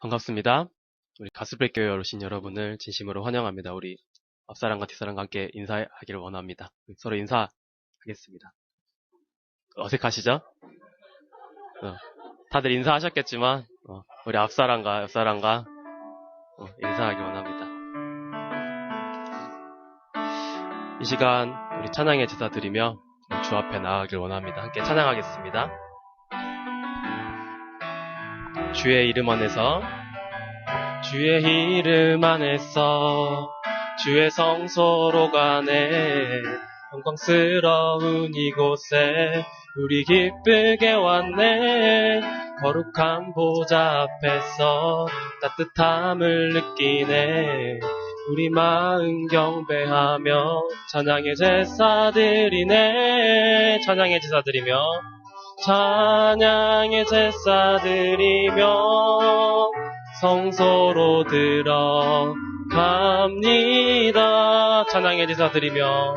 반갑습니다. 우리 가스브레이크에 오신 여러분을 진심으로 환영합니다. 우리 앞사람과 뒷사람과 함께 인사하기를 원합니다. 서로 인사하겠습니다. 어색하시죠? 다들 인사하셨겠지만 우리 앞사람과 옆사람과 인사하기 원합니다. 이 시간 우리 찬양의 제사 드리며 주 앞에 나아가길 원합니다. 함께 찬양하겠습니다. 주의 이름 안에서, 주의 이름 안에서, 주의 성소로 가네. 영광스러운 이곳에 우리 기쁘게 왔네. 거룩한 보좌 앞에서 따뜻함을 느끼네. 우리 마음 경배하며 찬양의 제사 드리네. 찬양의 제사 드리며, 찬양의 제사 드리며 성소로 들어갑니다. 찬양의 제사 드리며,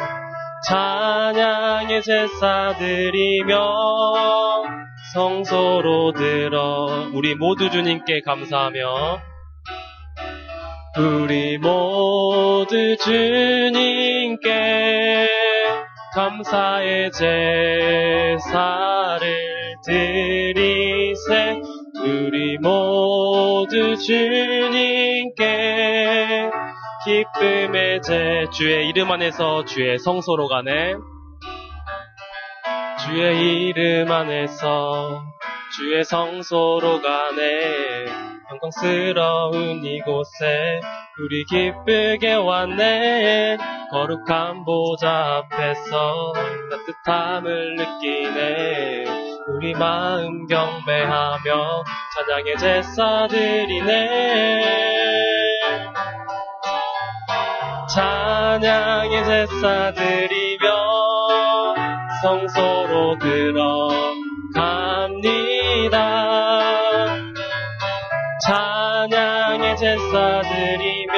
찬양의 제사 드리며 성소로 우리 모두 주님께 감사하며, 우리 모두 주님께 감사의 제사를 드리세. 우리 모두 주님께 기쁨의 주의 이름 안에서 주의 성소로 가네. 주의 이름 안에서 주의 성소로 가네. 영광스러운 이곳에 우리 기쁘게 왔네. 거룩한 보좌 앞에서 따뜻함을 느끼네. 우리 마음 경배하며 찬양의 제사 드리네. 찬양의 제사 드리며 성소로 들어갑니다. 찬양의 제사 드리며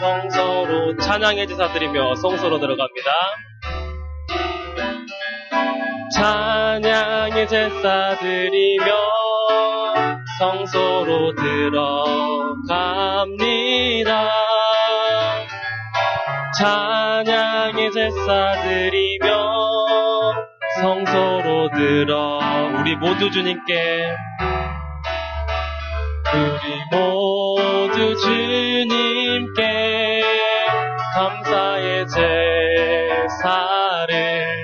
성소로, 찬양의 제사 드리며 성소로 들어갑니다. 찬양의 제사 드리며 성소로 들어갑니다. 찬양의 제사 드리며 성소로 우리 모두 주님께, 우리 모두 주님께 감사의 제사를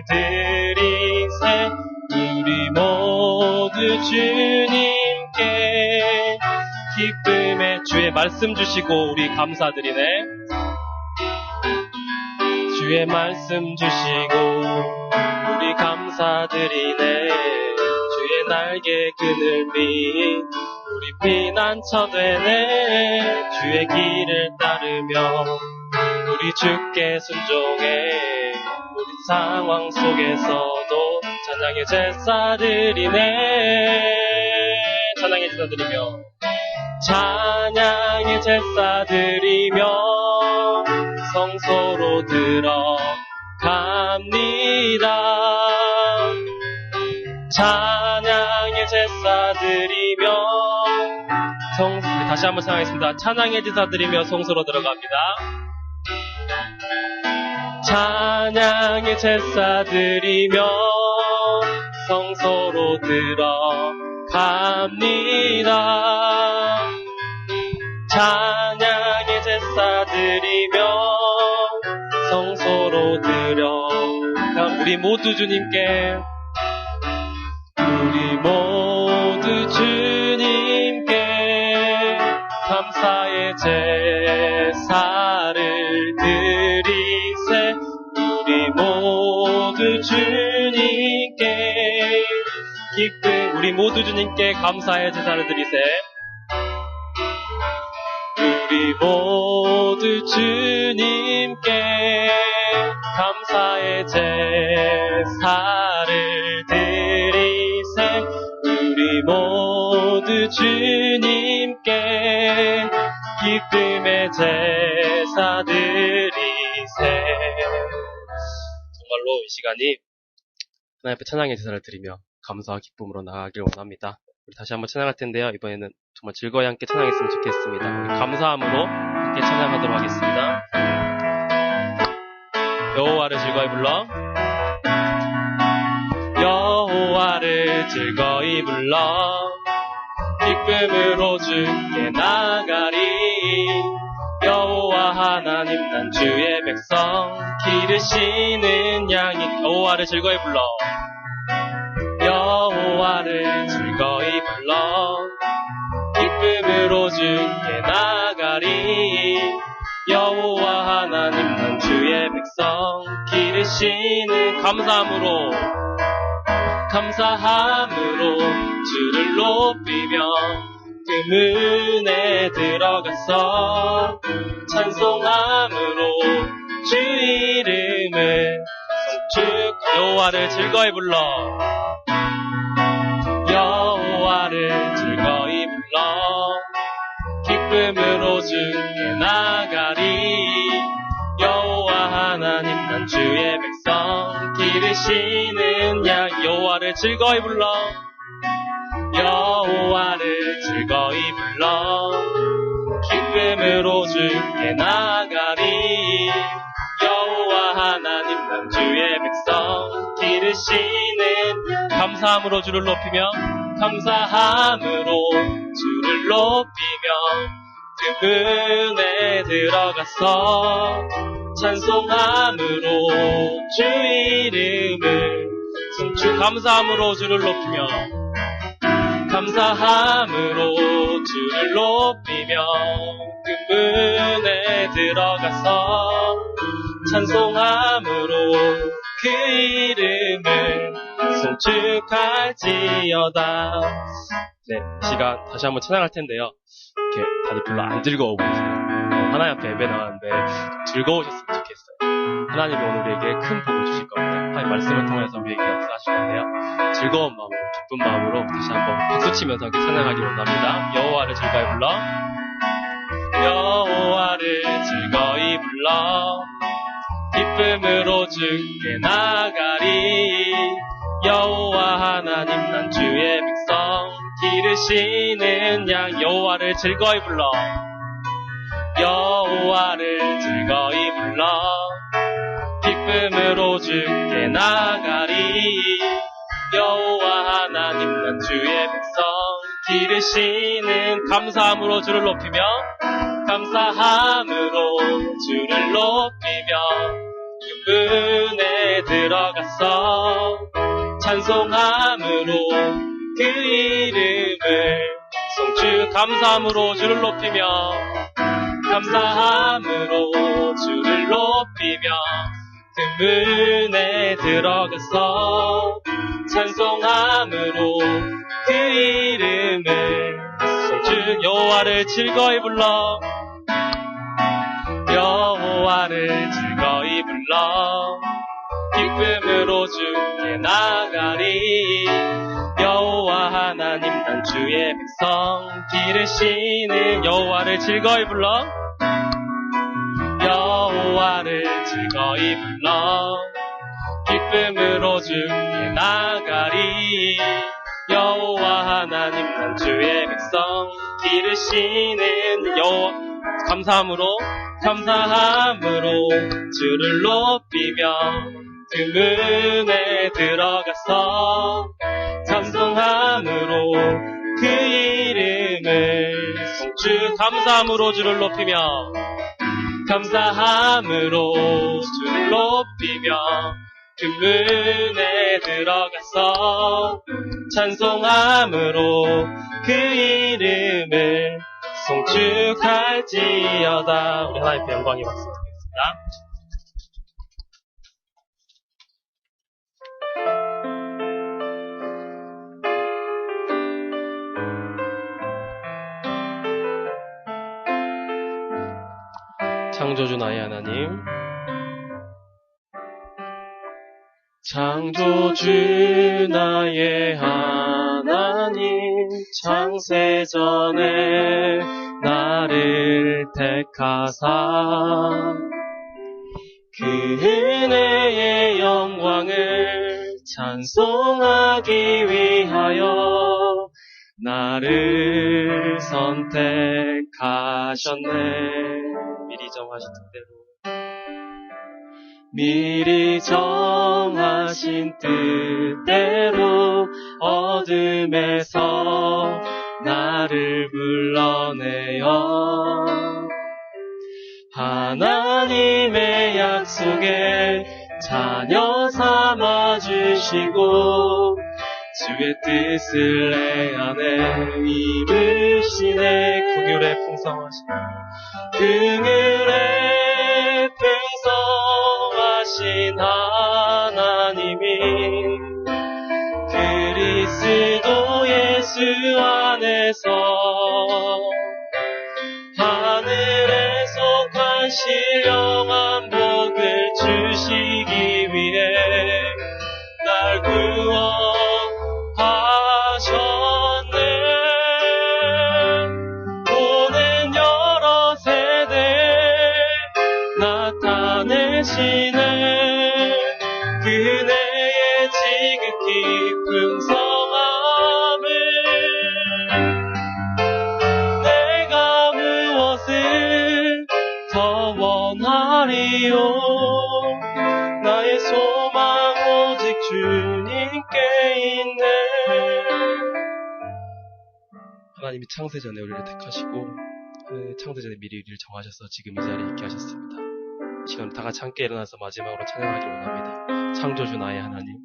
드리세. 우리 모두 주님께 기쁨의 주의 말씀 주시고 우리 감사드리네. 주의 말씀 주시고 우리 감사드리네. 주의 날개 그늘이 우리 피난처 되네. 주의 길을 따르며 우리 주께 순종해. 우리 상황 속에서도 찬양의 제사 드리네. 찬양의 제사 드리며, 찬양의 제사 드리며 성소로 들어갑니다. 찬양의 제사 드리며 다시 한번 찬양하겠습니다. 찬양의 제사 드리며 성소로 들어갑니다. 찬양의 제사 드리며 성소로 들어갑니다. 찬양의 제사 드리며 성소로 우리 모두 주님께, 우리 모두 주님께 감사의 제사를 드리세. 우리 모두 주님께 우리 모두 주님께 감사의 제사를 드리세. 우리 모두 주님께 감사의 제사를 드리세. 우리 모두 주님께 기쁨의 제사 드리세. 정말로 이 시간이 하나님 앞에 찬양의 제사를 드리며 감사와 기쁨으로 나아가길 원합니다. 우리 다시 한번 찬양할 텐데요. 이번에는 정말 즐거이 함께 찬양했으면 좋겠습니다. 우리 감사함으로 함께 찬양하도록 하겠습니다. 여호와를 즐거이 불러 여호와를 즐거이 불러 기쁨으로 주께 나가리 여호와 하나님 난 주의 백성 기르시는 양이 여호와를 즐거이 불러 여호와를 즐거이 불러 기쁨으로 주께 나가리 여호와 하나님 난 주의 백성 기르시는 감사함으로 주를 높이며 그 문에 들어가서 찬송함으로 주 이름을 송축 여호와를 즐거이 불러 여호와를 즐거이 불러 기쁨으로 주께 나가리 여호와 하나님 난 주의 백성 기르시는 양 여호와를 즐거이 불러 여호와를 즐거이 불러 기쁨으로 주께 나가리 여호와 하나님 난 주의 백성 기르시는 감사함으로 주를 높이며 주를 높이며 그 문에 들어가서 찬송함으로 주 이름을 송축 감사함으로 주를 높이며 주를 높이며 그 문에 들어가서 찬송함으로 그 이름을 송축할지어다. 네, 이 시간 다시 한번 찬양할 텐데요. 이렇게 다들 별로 안 즐거워 보이세요. 하나님 앞에 예배 나왔는데 즐거우셨으면 좋겠어요. 하나님이 오늘 우리에게 큰 복을 주실 겁니다. 하나님 말씀을 통해서 우리에게 역사하실 건데요. 즐거운 마음으로, 기쁜 마음으로 다시 한번 박수치면서 함께 찬양하기를 원합니다. 여호와를 즐거이 불러 여호와를 즐거이 불러 기쁨으로 주께 나가리 여호와 하나님 난 주의 백성 기르시는 양 여호와를 즐거이 불러 여호와를 즐거이 불러 기쁨으로 주께 나가리 여호와 하나님 난 주의 백성 기르시는 감사함으로 주를 높이며 주를 높이며 그 문에 들어가서 찬송함으로 그 이름을 송축 감사함으로 주를 높이며 주를 높이며 그 문에 들어가서 찬송함으로 그 이름을 송축 여호와를 즐거이 불러 여호와를 즐거이 불러 기쁨으로 주께 나가리 여호와 하나님 난 주의 백성 기르시는 여호와를 즐거이 불러 여호와를 즐거이 불러 기쁨으로 주께 나가리 여호와 하나님 난 주의 백성 기르시는 여호와 감사함으로 주를 높이며 그 문에 들어가서 찬송함으로 그 이름을 송축 감사함으로 주를 높이며 주를 높이며 그 문에 들어가서 찬송함으로 그 이름을 송축할지어다. 우리 하나님께 영광이 받습니다. 창조주 나의 하나님 창조주 나의 하나님 창세전에 나를 택하사 그 은혜의 영광을 찬송하기 위하여 나를 선택하셨네. 미리 정하신 뜻대로, 미리 정하신 뜻대로 어둠에서 나를 불러내어 하나님의 약속에 자녀 삼아주시고 주의 뜻을 내 안에 이루시네. 긍휼에 풍성하신 하나님이 그리스도 예수 안에서 하늘에 속한 신령한 복을 주시기 위해 날 구원하셨네. 오는 여러 세대 나타내시는 그네의 지극히 풍성함을 내가 무엇을 더 원하리요. 나의 소망 오직 주님께 있네. 하나님이 창세전에 우리를 택하시고 창세전에 미리 우리를 정하셔서 지금 이 자리에 있게 하셨습니다. 이 시간 다 같이 함께 일어나서 마지막으로 찬양하길 원합니다. 창조주 나의 하나님.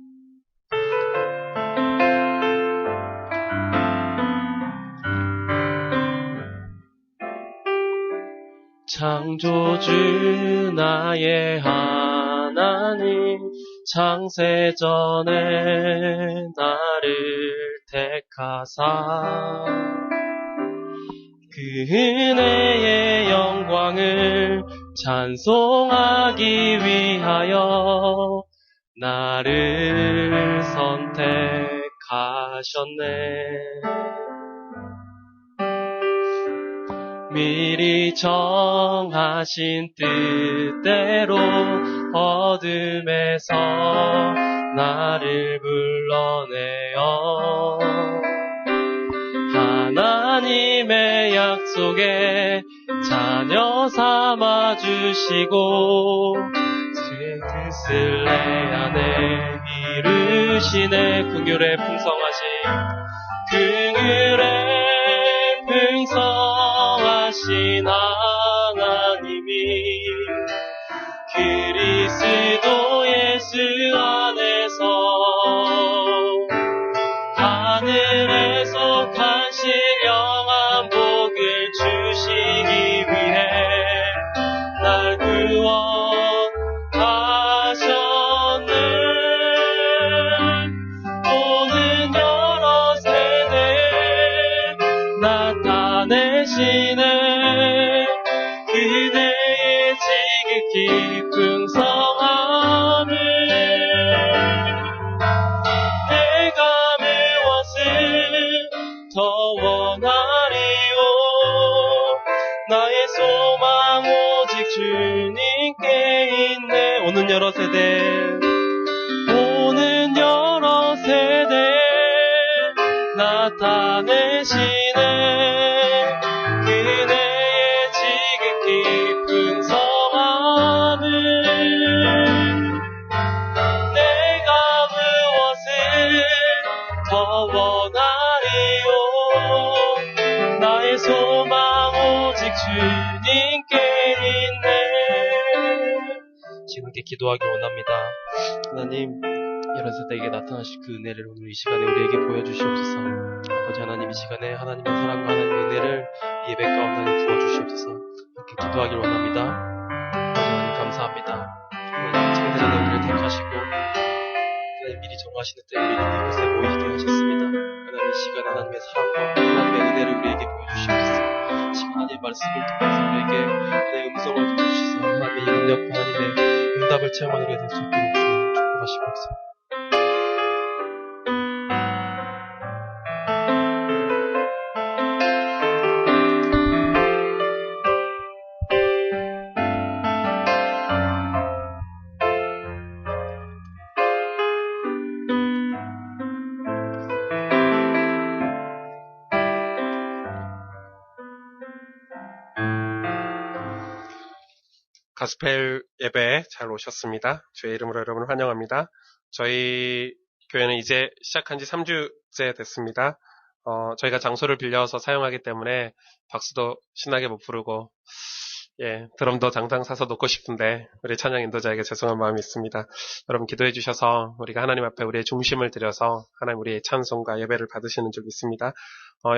창조주 나의 하나님, 창세전에 나를 택하사 그 은혜의 영광을 찬송하기 위하여 나를 선택하셨네. 미리 정하신 뜻대로 어둠에서 나를 불러내어 하나님의 약속에 자녀 삼아주시고 주의 뜻을 내 안에 이루시네. 긍휼에 풍성하신 하나님이 그리스도 예수 안에서 하늘에 속한 신령한 복을 주시기 위해 날 구원하셨네. 오는 여러 세대 나타내시네. 그대의 지극히 풍성함을 내가 무엇을 더 원하리요. 나의 소망 오직 주님께 있네. 오는 여러 세대 나타내시네. 그대의 지극히 풍성함을 내가 무엇을 더 원하리요. 나의 소망 오직 주님께 있네. 지금 함께 기도하기 원합니다. 하나님, 여러 세대에게 나타나실 그 은혜를 오늘 이 시간에 우리에게 보여주시옵소서. 아버지 하나님, 이 시간에 하나님의 사랑과 하나님의 은혜를 예배 가운데 하나님 부어주시옵소서. 이렇게 기도하길 원합니다. 아버지 하나님 감사합니다. 하나님 창세전에 우리를 택하시고 하나님 미리 정하시는 때에 우리는 이곳에 모이게 하셨습니다. 하나님 이 시간 하나님의 사랑과 하나님의 은혜를 우리에게 보여주시옵소서. 이 시간 하나님의 말씀을 통해서 우리에게 하나님의 음성을 들려주셔서 하나님의 능력, 하나님의 응답을 체험하게 될 수 있도록 축복하시옵소서. 가스펠 예배에 잘 오셨습니다. 주의 이름으로 여러분을 환영합니다. 저희 교회는 이제 시작한 지 3주째 됐습니다. 저희가 장소를 빌려서 사용하기 때문에 박수도 신나게 못 부르고, 드럼도 당장 사서 놓고 싶은데, 우리 찬양 인도자에게 죄송한 마음이 있습니다. 여러분 기도해 주셔서 우리가 하나님 앞에 우리의 중심을 들여서 하나님 우리의 찬송과 예배를 받으시는 줄 믿습니다.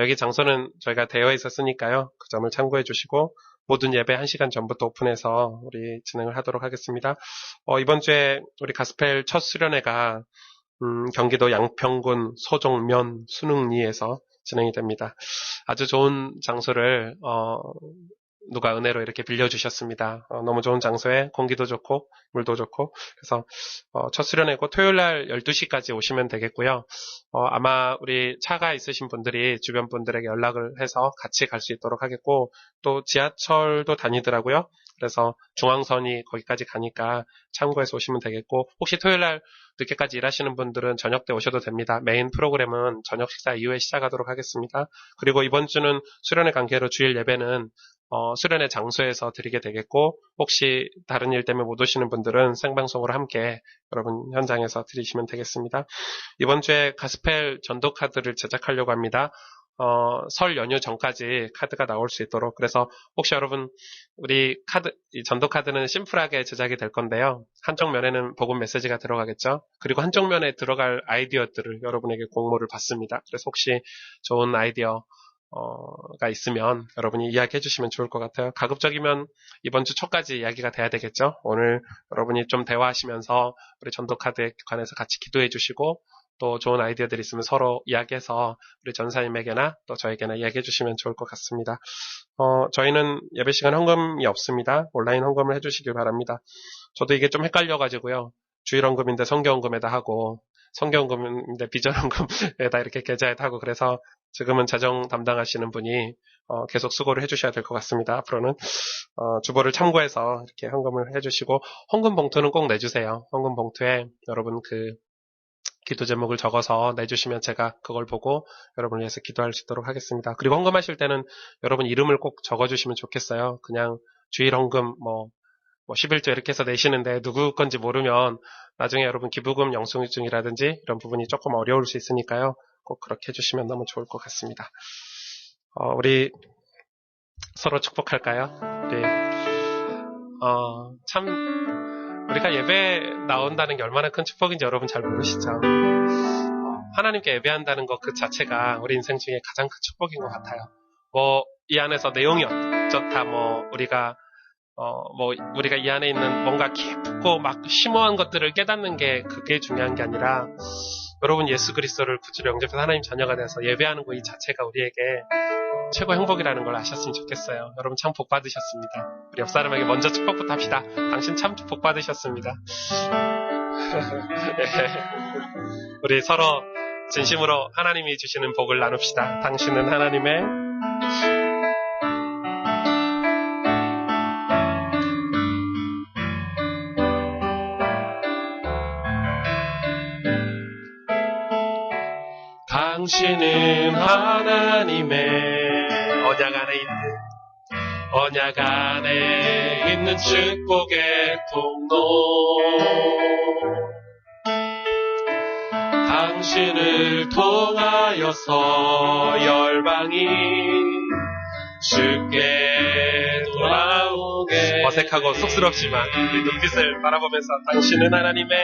여기 장소는 저희가 대여해 있었으니까요. 그 점을 참고해 주시고, 모든 예배 1시간 전부터 오픈해서 우리 진행을 하도록 하겠습니다. 이번 주에 우리 가스펠 첫 수련회가 경기도 양평군 소종면 순흥리에서 진행이 됩니다. 아주 좋은 장소를 누가 은혜로 이렇게 빌려주셨습니다. 너무 좋은 장소에 공기도 좋고 물도 좋고 그래서 첫 수련회고 토요일날 12시까지 오시면 되겠고요. 아마 우리 차가 있으신 분들이 주변 분들에게 연락을 해서 같이 갈 수 있도록 하겠고 또 지하철도 다니더라고요. 그래서 중앙선이 거기까지 가니까 참고해서 오시면 되겠고 혹시 토요일날 늦게까지 일하시는 분들은 저녁 때 오셔도 됩니다. 메인 프로그램은 저녁 식사 이후에 시작하도록 하겠습니다. 그리고 이번 주는 수련회 관계로 주일 예배는 수련회 장소에서 드리게 되겠고 혹시 다른 일 때문에 못 오시는 분들은 생방송으로 함께 여러분 현장에서 드리시면 되겠습니다. 이번 주에 가스펠 전도 카드를 제작하려고 합니다. 설 연휴 전까지 카드가 나올 수 있도록 그래서 혹시 여러분 우리 이 전도 카드는 심플하게 제작이 될 건데요. 한쪽 면에는 복음 메시지가 들어가겠죠. 그리고 한쪽 면에 들어갈 아이디어들을 여러분에게 공모를 받습니다. 그래서 혹시 좋은 아이디어가 있으면 여러분이 이야기해 주시면 좋을 것 같아요. 가급적이면 이번 주 초까지 이야기가 돼야 되겠죠. 오늘 여러분이 좀 대화하시면서 우리 전도 카드에 관해서 같이 기도해 주시고 또 좋은 아이디어들이 있으면 서로 이야기해서 우리 전사님에게나 또 저에게나 이야기해 주시면 좋을 것 같습니다. 저희는 예배 시간 헌금이 없습니다. 온라인 헌금을 해주시길 바랍니다. 저도 이게 좀 헷갈려가지고요. 주일 헌금인데 성경 헌금에다 하고 성경 헌금인데 비전 헌금에다 이렇게 계좌에다 하고 그래서 지금은 재정 담당하시는 분이 계속 수고를 해주셔야 될 것 같습니다. 앞으로는 주보를 참고해서 이렇게 헌금을 해주시고 헌금 봉투는 꼭 내주세요. 헌금 봉투에 여러분 기도 제목을 적어서 내주시면 제가 그걸 보고 여러분을 위해서 기도할 수 있도록 하겠습니다. 그리고 헌금하실 때는 여러분 이름을 꼭 적어주시면 좋겠어요. 그냥 주일 헌금 11조 이렇게 해서 내시는데 누구 건지 모르면 나중에 여러분 기부금 영수증이라든지 이런 부분이 조금 어려울 수 있으니까요. 꼭 그렇게 해주시면 너무 좋을 것 같습니다. 우리 서로 축복할까요? 우리가 예배 나온다는 게 얼마나 큰 축복인지 여러분 잘 모르시죠? 하나님께 예배한다는 것 그 자체가 우리 인생 중에 가장 큰 축복인 것 같아요. 이 안에서 내용이 어쩌다 우리가 이 안에 있는 뭔가 깊고 막 심오한 것들을 깨닫는 게 그게 중요한 게 아니라 여러분 예수 그리스도를 구주로 영접해서 하나님 자녀가 돼서 예배하는 것 이 자체가 우리에게 최고 행복이라는 걸 아셨으면 좋겠어요. 여러분 참 복 받으셨습니다. 우리 옆 사람에게 먼저 축복부터 합시다. 당신 참 복 받으셨습니다. 우리 서로 진심으로 하나님이 주시는 복을 나눕시다. 당신은 하나님의 당신은 하나님의 언약 안에 있는 축복의 통로 당신을 통하여서 열방이 주께 돌아오게 어색하고 쑥스럽지만 우리 눈빛을 바라보면서 당신은 하나님의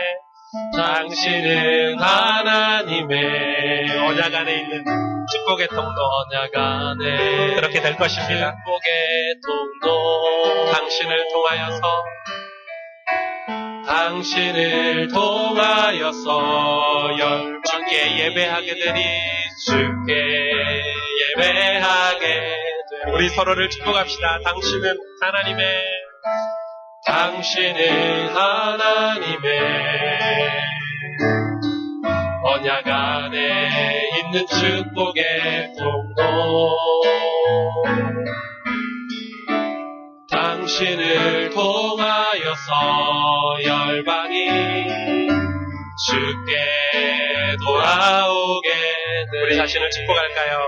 언약 안에 있는 축복의 통로 언약 안에 그렇게 될 것입니다. 축복의 통로 당신을 통하여서 주께 예배하게 되리 우리 서로를 축복합시다. 당신은 하나님의 언약 안에 있는 축복의 통로 당신을 통하여서 열방이 주께 돌아오게 우리 자신을 축복할까요?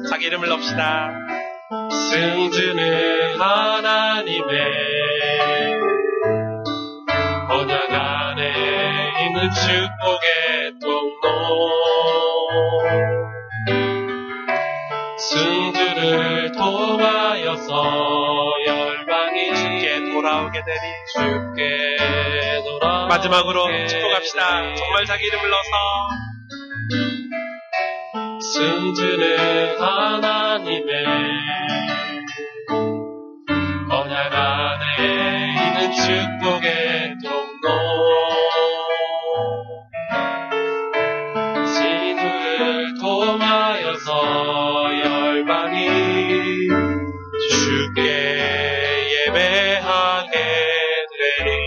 자기 이름을 넣읍시다. 승주는 하나님의 언약 안에 있는 축복의 통로 승주를 통하여서 열방이 주께 돌아오게 되리 주께 돌아오게 마지막으로 축복합시다. 정말 자기 이름을 넣어서 승주는 하나님의 언약 안에 있는 축복의 통로 진주를 통하여서 열방이 주께 예배하게 되리.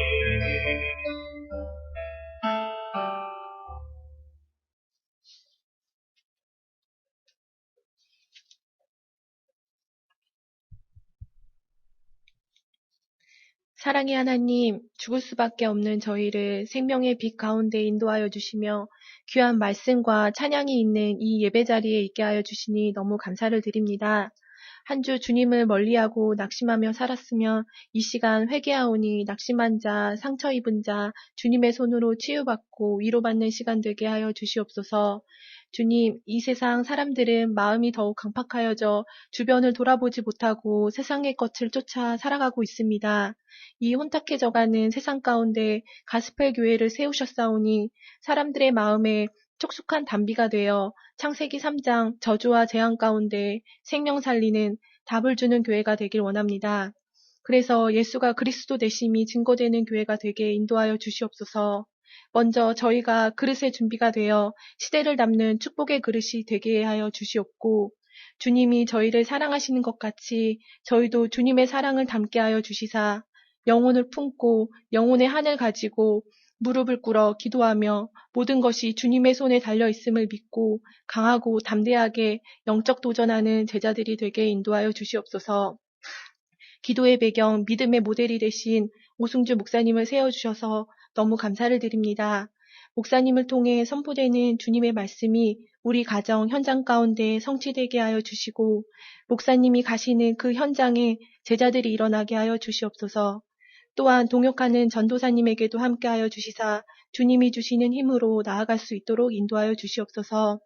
사랑의 하나님, 죽을 수밖에 없는 저희를 생명의 빛 가운데 인도하여 주시며 귀한 말씀과 찬양이 있는 이 예배 자리에 있게 하여 주시니 너무 감사를 드립니다. 한 주 주님을 멀리하고 낙심하며 살았으며 이 시간 회개하오니 낙심한 자, 상처 입은 자, 주님의 손으로 치유받고 위로받는 시간 되게 하여 주시옵소서. 주님, 이 세상 사람들은 마음이 더욱 강팍하여져 주변을 돌아보지 못하고 세상의 것을 쫓아 살아가고 있습니다. 이 혼탁해져가는 세상 가운데 가스펠 교회를 세우셨사오니 사람들의 마음에 촉촉한 담비가 되어 창세기 3장 저주와 재앙 가운데 생명 살리는 답을 주는 교회가 되길 원합니다. 그래서 예수가 그리스도 되심이 증거되는 교회가 되게 인도하여 주시옵소서. 먼저 저희가 그릇의 준비가 되어 시대를 담는 축복의 그릇이 되게 하여 주시옵고 주님이 저희를 사랑하시는 것 같이 저희도 주님의 사랑을 담게 하여 주시사 영혼을 품고 영혼의 한을 가지고 무릎을 꿇어 기도하며 모든 것이 주님의 손에 달려 있음을 믿고 강하고 담대하게 영적 도전하는 제자들이 되게 인도하여 주시옵소서. 기도의 배경, 믿음의 모델이 되신 오승주 목사님을 세워주셔서 너무 감사를 드립니다. 목사님을 통해 선포되는 주님의 말씀이 우리 가정, 현장 가운데 성취되게 하여 주시고 목사님이 가시는 그 현장에 제자들이 일어나게 하여 주시옵소서. 또한 동역하는 전도사님에게도 함께하여 주시사 주님이 주시는 힘으로 나아갈 수 있도록 인도하여 주시옵소서.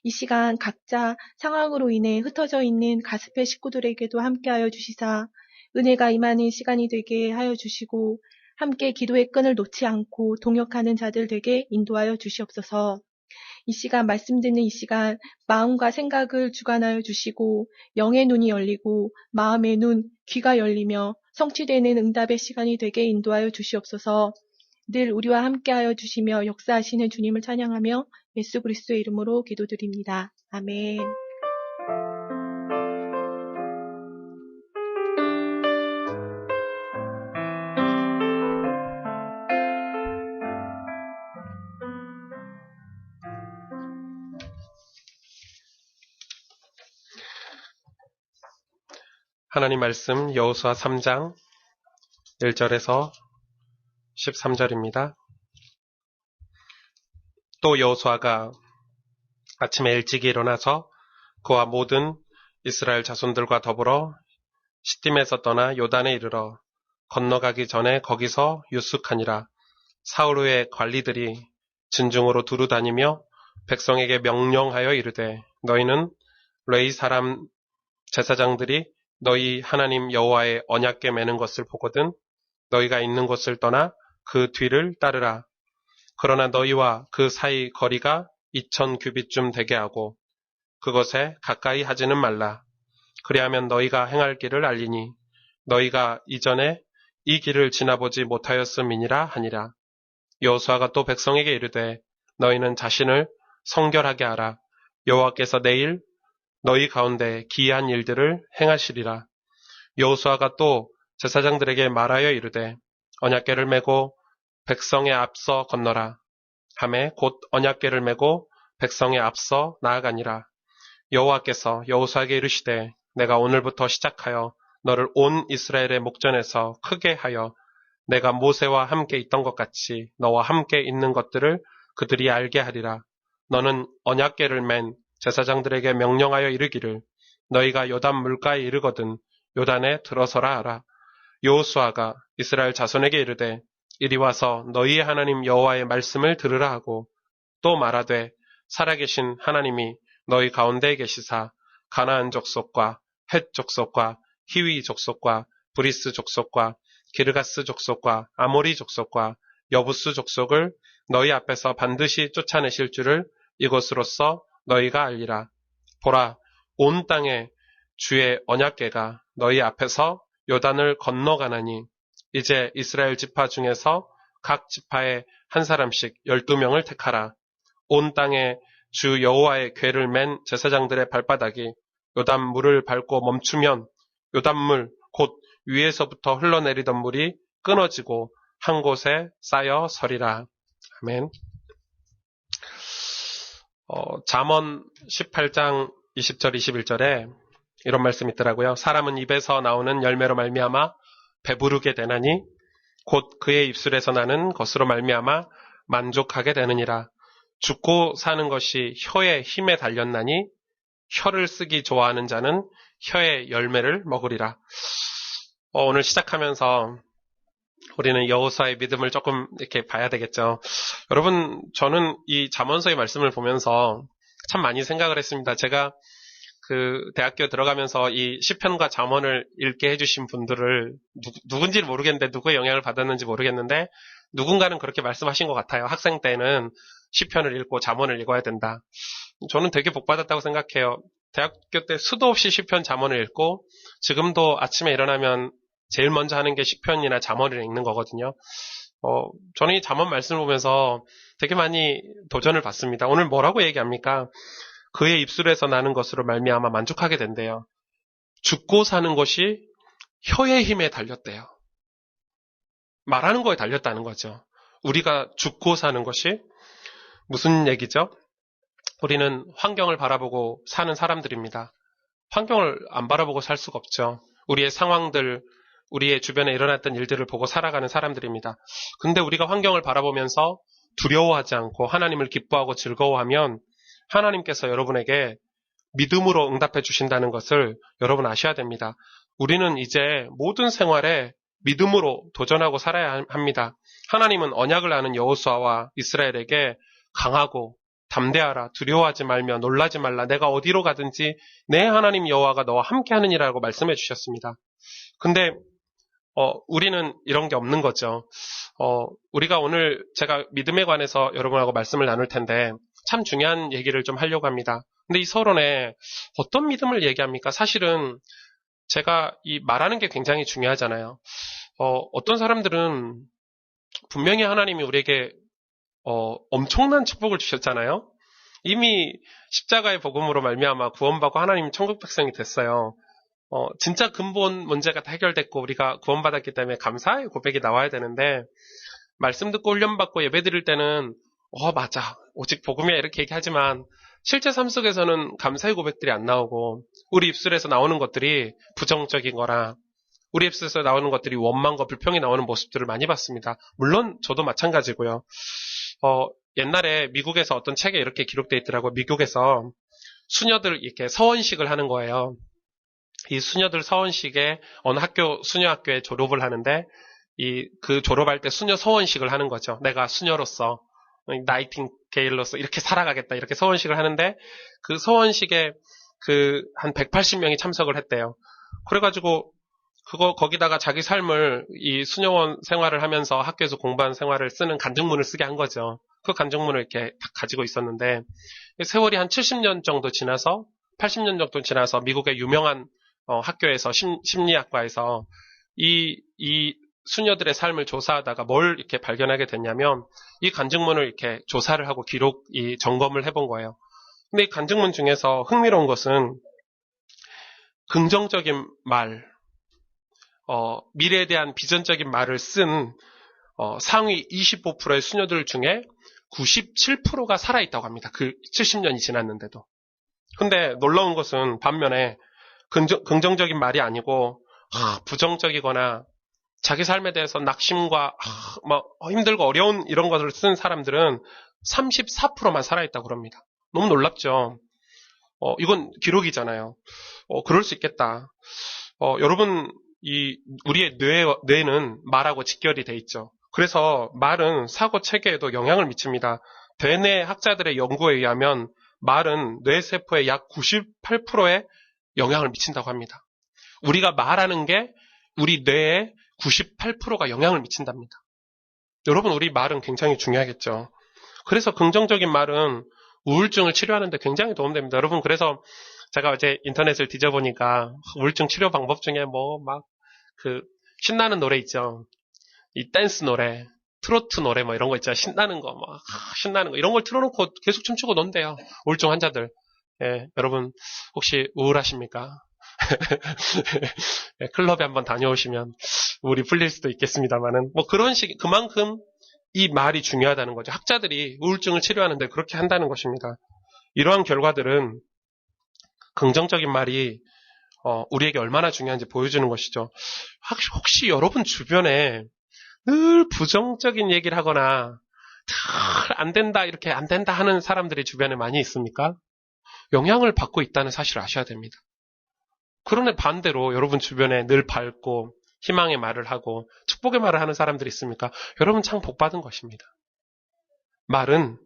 이 시간 각자 상황으로 인해 흩어져 있는 가스펠 식구들에게도 함께하여 주시사 은혜가 임하는 시간이 되게 하여 주시고 함께 기도의 끈을 놓지 않고 동역하는 자들 되게 인도하여 주시옵소서. 이 시간 말씀 듣는 이 시간 마음과 생각을 주관하여 주시고 영의 눈이 열리고 마음의 눈, 귀가 열리며 성취되는 응답의 시간이 되게 인도하여 주시옵소서. 늘 우리와 함께하여 주시며 역사하시는 주님을 찬양하며 예수 그리스도의 이름으로 기도드립니다. 아멘. 하나님 말씀 여호수아 3장 1절에서 13절입니다. 또 여호수아가 아침에 일찍 일어나서 그와 모든 이스라엘 자손들과 더불어 시딤에서 떠나 요단에 이르러 건너가기 전에 거기서 유숙하니라. 사흘 후에 관리들이 진중으로 두루 다니며 백성에게 명령하여 이르되 너희는 레위 사람 제사장들이 너희 하나님 여호와의 언약궤 매는 것을 보거든 너희가 있는 곳을 떠나 그 뒤를 따르라. 그러나 너희와 그 사이 거리가 2000규빗쯤 되게 하고 그것에 가까이 하지는 말라. 그리하면 너희가 행할 길을 알리니 너희가 이전에 이 길을 지나보지 못하였음이니라 하니라. 여호수아가 또 백성에게 이르되 너희는 자신을 성결하게 하라. 여호와께서 내일 너희 가운데 기이한 일들을 행하시리라. 여호수아가 또 제사장들에게 말하여 이르되 언약궤를 메고 백성의 앞서 건너라. 하매 곧 언약궤를 메고 백성의 앞서 나아가니라. 여호와께서 여호수아에게 이르시되 내가 오늘부터 시작하여 너를 온 이스라엘의 목전에서 크게 하여 내가 모세와 함께 있던 것 같이 너와 함께 있는 것들을 그들이 알게 하리라. 너는 언약궤를 맨 제사장들에게 명령하여 이르기를 너희가 요단 물가에 이르거든 요단에 들어서라 하라. 여호수아가 이스라엘 자손에게 이르되 이리 와서 너희의 하나님 여호와의 말씀을 들으라 하고 또 말하되 살아계신 하나님이 너희 가운데에 계시사 가나안 족속과 헷 족속과 히위 족속과 브리스 족속과 기르가스 족속과 아모리 족속과 여부스 족속을 너희 앞에서 반드시 쫓아내실 줄을 이것으로써 너희가 알리라. 보라, 온 땅에 주의 언약궤가 너희 앞에서 요단을 건너가나니 이제 이스라엘 지파 중에서 각 지파에 한 사람씩 12명을 택하라. 온 땅에 주 여호와의 궤를 맨 제사장들의 발바닥이 요단 물을 밟고 멈추면 요단물 곧 위에서부터 흘러내리던 물이 끊어지고 한 곳에 쌓여 서리라. 아멘. 잠언 18장 20절 21절에 이런 말씀이 있더라고요. 사람은 입에서 나오는 열매로 말미암아 배부르게 되나니 곧 그의 입술에서 나는 것으로 말미암아 만족하게 되느니라. 죽고 사는 것이 혀의 힘에 달렸나니 혀를 쓰기 좋아하는 자는 혀의 열매를 먹으리라. 오늘 시작하면서 우리는 여호수아의 믿음을 조금 이렇게 봐야 되겠죠. 여러분, 저는 이 잠언서의 말씀을 보면서 참 많이 생각을 했습니다. 제가 그 대학교 들어가면서 이 시편과 잠언을 읽게 해주신 분들을 누군지 모르겠는데 누구의 영향을 받았는지 모르겠는데 누군가는 그렇게 말씀하신 것 같아요. 학생 때는 시편을 읽고 잠언을 읽어야 된다. 저는 되게 복받았다고 생각해요. 대학교 때 수도 없이 시편 잠언을 읽고 지금도 아침에 일어나면 제일 먼저 하는 게 시편이나 잠언을 읽는 거거든요. 저는 이 잠언 말씀을 보면서 되게 많이 도전을 받습니다. 오늘 뭐라고 얘기합니까? 그의 입술에서 나는 것으로 말미암아 만족하게 된대요. 죽고 사는 것이 혀의 힘에 달렸대요. 말하는 거에 달렸다는 거죠. 우리가 죽고 사는 것이 무슨 얘기죠? 우리는 환경을 바라보고 사는 사람들입니다. 환경을 안 바라보고 살 수가 없죠. 우리의 상황들, 우리의 주변에 일어났던 일들을 보고 살아가는 사람들입니다. 근데 우리가 환경을 바라보면서 두려워하지 않고 하나님을 기뻐하고 즐거워하면 하나님께서 여러분에게 믿음으로 응답해 주신다는 것을 여러분 아셔야 됩니다. 우리는 이제 모든 생활에 믿음으로 도전하고 살아야 합니다. 하나님은 언약을 아는 여호수아와 이스라엘에게 강하고 담대하라, 두려워하지 말며 놀라지 말라, 내가 어디로 가든지 내 하나님 여호와가 너와 함께하느니라고 말씀해 주셨습니다. 근데 우리는 이런 게 없는 거죠. 우리가 오늘 제가 믿음에 관해서 여러분하고 말씀을 나눌 텐데 참 중요한 얘기를 좀 하려고 합니다. 근데 이 서론에 어떤 믿음을 얘기합니까? 사실은 제가 이 말하는 게 굉장히 중요하잖아요. 어떤 사람들은 분명히 하나님이 우리에게 엄청난 축복을 주셨잖아요. 이미 십자가의 복음으로 말미암아 구원받고 하나님 천국 백성이 됐어요. 진짜 근본 문제가 다 해결됐고 우리가 구원받았기 때문에 감사의 고백이 나와야 되는데 말씀 듣고 훈련받고 예배 드릴 때는 맞아, 오직 복음이야 이렇게 얘기하지만 실제 삶 속에서는 감사의 고백들이 안 나오고 우리 입술에서 나오는 것들이 부정적인 거라 우리 입술에서 나오는 것들이 원망과 불평이 나오는 모습들을 많이 봤습니다. 물론 저도 마찬가지고요. 옛날에 미국에서 어떤 책에 이렇게 기록되어 있더라고요. 미국에서 수녀들 이렇게 서원식을 하는 거예요. 이 수녀들 서원식에 어느 수녀학교에 졸업을 하는데 그 졸업할 때 수녀 서원식을 하는 거죠. 내가 수녀로서 나이팅게일로서 이렇게 살아가겠다 이렇게 서원식을 하는데 그 서원식에 한 180명이 참석을 했대요. 그래가지고 거기다가 자기 삶을 이 수녀원 생활을 하면서 학교에서 공부한 생활을 쓰는 간증문을 쓰게 한 거죠. 그 간증문을 이렇게 딱 가지고 있었는데 세월이 한 70년 정도 지나서 80년 정도 지나서 미국의 유명한 학교에서 심리학과에서 이 수녀들의 삶을 조사하다가 뭘 이렇게 발견하게 됐냐면 이 간증문을 이렇게 조사를 하고 점검을 해본 거예요. 근데 이 간증문 중에서 흥미로운 것은 긍정적인 말, 미래에 대한 비전적인 말을 쓴 상위 25%의 수녀들 중에 97%가 살아있다고 합니다. 그 70년이 지났는데도. 근데 놀라운 것은 반면에 긍정적인 말이 아니고 부정적이거나 자기 삶에 대해서 낙심과 힘들고 어려운 이런 것을 쓴 사람들은 34%만 살아있다고 그럽니다. 너무 놀랍죠. 이건 기록이잖아요. 그럴 수 있겠다. 여러분, 우리의 뇌는 말하고 직결이 돼 있죠. 그래서 말은 사고 체계에도 영향을 미칩니다. 대뇌 학자들의 연구에 의하면 말은 뇌세포의 약 98%에 영향을 미친다고 합니다. 우리가 말하는 게 우리 뇌의 98%가 영향을 미친답니다. 여러분, 우리 말은 굉장히 중요하겠죠. 그래서 긍정적인 말은 우울증을 치료하는 데 굉장히 도움됩니다. 여러분, 그래서 제가 어제 인터넷을 뒤져보니까 우울증 치료 방법 중에 신나는 노래 있죠. 이 댄스 노래, 트로트 노래 이런 거 있잖아요. 신나는 거 이런 걸 틀어놓고 계속 춤추고 논대요. 우울증 환자들. 예, 여러분 혹시 우울하십니까? 예, 클럽에 한번 다녀오시면 우울이 풀릴 수도 있겠습니다만은 그런 그만큼 이 말이 중요하다는 거죠. 학자들이 우울증을 치료하는데 그렇게 한다는 것입니다. 이러한 결과들은 긍정적인 말이 우리에게 얼마나 중요한지 보여주는 것이죠. 혹시 여러분 주변에 늘 부정적인 얘기를 하거나 안 된다 이렇게 안 된다 하는 사람들이 주변에 많이 있습니까? 영향을 받고 있다는 사실을 아셔야 됩니다. 그런데 반대로 여러분 주변에 늘 밝고 희망의 말을 하고 축복의 말을 하는 사람들이 있습니까? 여러분 참 복받은 것입니다. 말은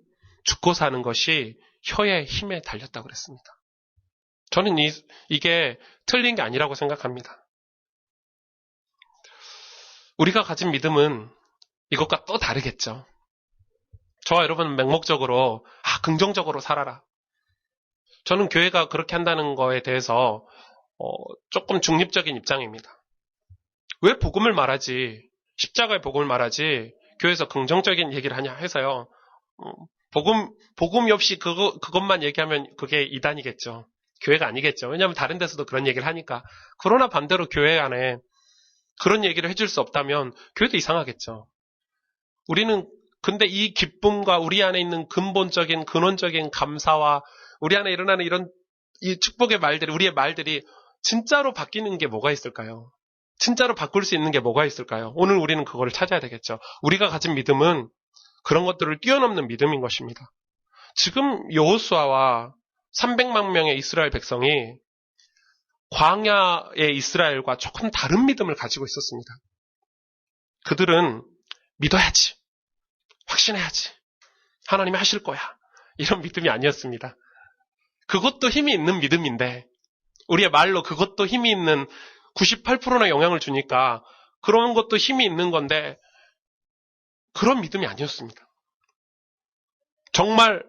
죽고 사는 것이 혀의 힘에 달렸다고 그랬습니다. 저는 이게 틀린 게 아니라고 생각합니다. 우리가 가진 믿음은 이것과 또 다르겠죠. 저와 여러분은 맹목적으로 긍정적으로 살아라. 저는 교회가 그렇게 한다는 거에 대해서 조금 중립적인 입장입니다. 왜 복음을 말하지? 십자가의 복음을 말하지? 교회에서 긍정적인 얘기를 하냐 해서요. 복음이 없이 그것만 얘기하면 그게 이단이겠죠. 교회가 아니겠죠. 왜냐하면 다른 데서도 그런 얘기를 하니까. 그러나 반대로 교회 안에 그런 얘기를 해줄 수 없다면 교회도 이상하겠죠. 우리는 근데 이 기쁨과 우리 안에 있는 근본적인 근원적인 감사와 우리 안에 일어나는 이런 이 축복의 말들이 우리의 말들이 진짜로 바뀌는 게 뭐가 있을까요? 진짜로 바꿀 수 있는 게 뭐가 있을까요? 오늘 우리는 그거를 찾아야 되겠죠. 우리가 가진 믿음은 그런 것들을 뛰어넘는 믿음인 것입니다. 지금 여호수아와 300만 명의 이스라엘 백성이 광야의 이스라엘과 조금 다른 믿음을 가지고 있었습니다. 그들은 믿어야지, 확신해야지, 하나님이 하실 거야, 이런 믿음이 아니었습니다. 그것도 힘이 있는 믿음인데 우리의 말로 그것도 힘이 있는 98%나 영향을 주니까 그런 것도 힘이 있는 건데 그런 믿음이 아니었습니다. 정말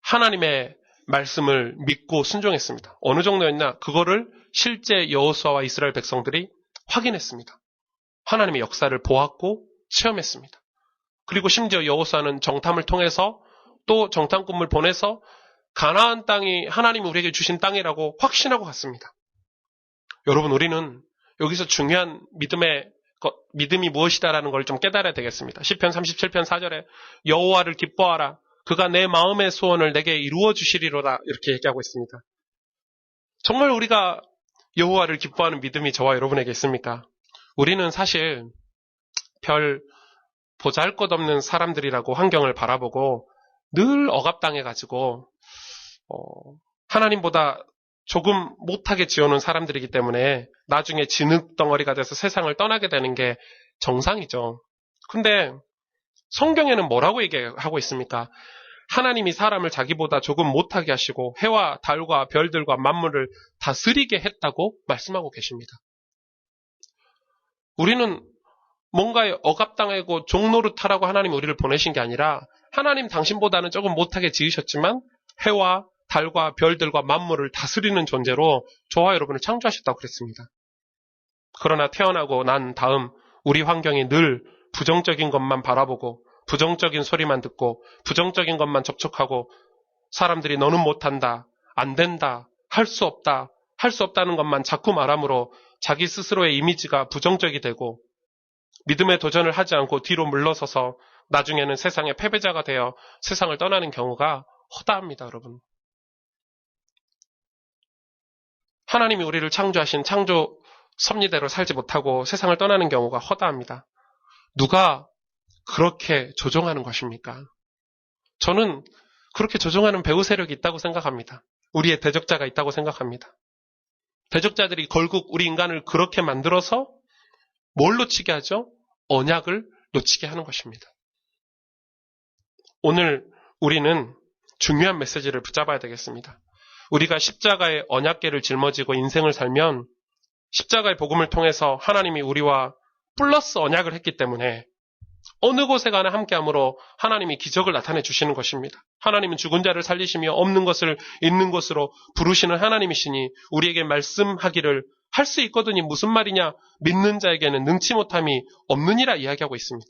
하나님의 말씀을 믿고 순종했습니다. 어느 정도였냐? 그거를 실제 여호수아와 이스라엘 백성들이 확인했습니다. 하나님의 역사를 보았고 체험했습니다. 그리고 심지어 여호수아는 정탐을 통해서 또 정탐꾼을 보내서 가나안 땅이 하나님이 우리에게 주신 땅이라고 확신하고 갔습니다. 여러분, 우리는 여기서 중요한 믿음이 무엇이다라는 걸 좀 깨달아야 되겠습니다. 시편 37편 4절에 여호와를 기뻐하라. 그가 내 마음의 소원을 내게 이루어 주시리로다. 이렇게 얘기하고 있습니다. 정말 우리가 여호와를 기뻐하는 믿음이 저와 여러분에게 있습니까? 우리는 사실 별 보잘것없는 사람들이라고 환경을 바라보고 늘 억압당해가지고 하나님보다 조금 못하게 지어놓은 사람들이기 때문에 나중에 진흙덩어리가 돼서 세상을 떠나게 되는 게 정상이죠. 근데 성경에는 뭐라고 얘기하고 있습니까? 하나님이 사람을 자기보다 조금 못하게 하시고 해와 달과 별들과 만물을 다스리게 했다고 말씀하고 계십니다. 우리는 뭔가에 억압당하고 종노릇하라고 하나님 우리를 보내신 게 아니라 하나님 당신보다는 조금 못하게 지으셨지만 해와 달과 별들과 만물을 다스리는 존재로 저와 여러분을 창조하셨다고 그랬습니다. 그러나 태어나고 난 다음 우리 환경이 늘 부정적인 것만 바라보고 부정적인 소리만 듣고 부정적인 것만 접촉하고 사람들이 너는 못한다, 안 된다, 할 수 없다, 할 수 없다는 것만 자꾸 말함으로 자기 스스로의 이미지가 부정적이 되고 믿음의 도전을 하지 않고 뒤로 물러서서 나중에는 세상의 패배자가 되어 세상을 떠나는 경우가 허다합니다, 여러분. 하나님이 우리를 창조하신 창조 섭리대로 살지 못하고 세상을 떠나는 경우가 허다합니다. 누가 그렇게 조종하는 것입니까? 저는 그렇게 조종하는 배후 세력이 있다고 생각합니다. 우리의 대적자가 있다고 생각합니다. 대적자들이 결국 우리 인간을 그렇게 만들어서 뭘 놓치게 하죠? 언약을 놓치게 하는 것입니다. 오늘 우리는 중요한 메시지를 붙잡아야 되겠습니다. 우리가 십자가의 언약궤를 짊어지고 인생을 살면 십자가의 복음을 통해서 하나님이 우리와 플러스 언약을 했기 때문에 어느 곳에 가나 함께함으로 하나님이 기적을 나타내 주시는 것입니다. 하나님은 죽은 자를 살리시며 없는 것을 있는 것으로 부르시는 하나님이시니 우리에게 말씀하기를 할 수 있거든이 무슨 말이냐? 믿는 자에게는 능치 못함이 없느니라 이야기하고 있습니다.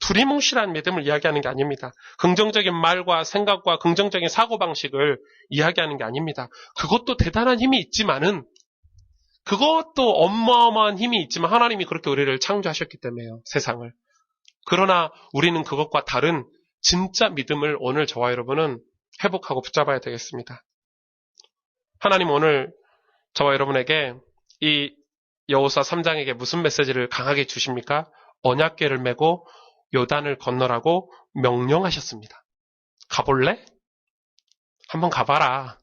두리뭉실한 믿음을 이야기하는 게 아닙니다. 긍정적인 말과 생각과 긍정적인 사고방식을 이야기하는 게 아닙니다. 그것도 대단한 힘이 있지만은 그것도 어마어마한 힘이 있지만 하나님이 그렇게 우리를 창조하셨기 때문에요. 세상을. 그러나 우리는 그것과 다른 진짜 믿음을 오늘 저와 여러분은 회복하고 붙잡아야 되겠습니다. 하나님 오늘 저와 여러분에게 이 여호수아 3장에게 무슨 메시지를 강하게 주십니까? 언약궤를 메고 요단을 건너라고 명령하셨습니다. 가볼래? 한번 가봐라.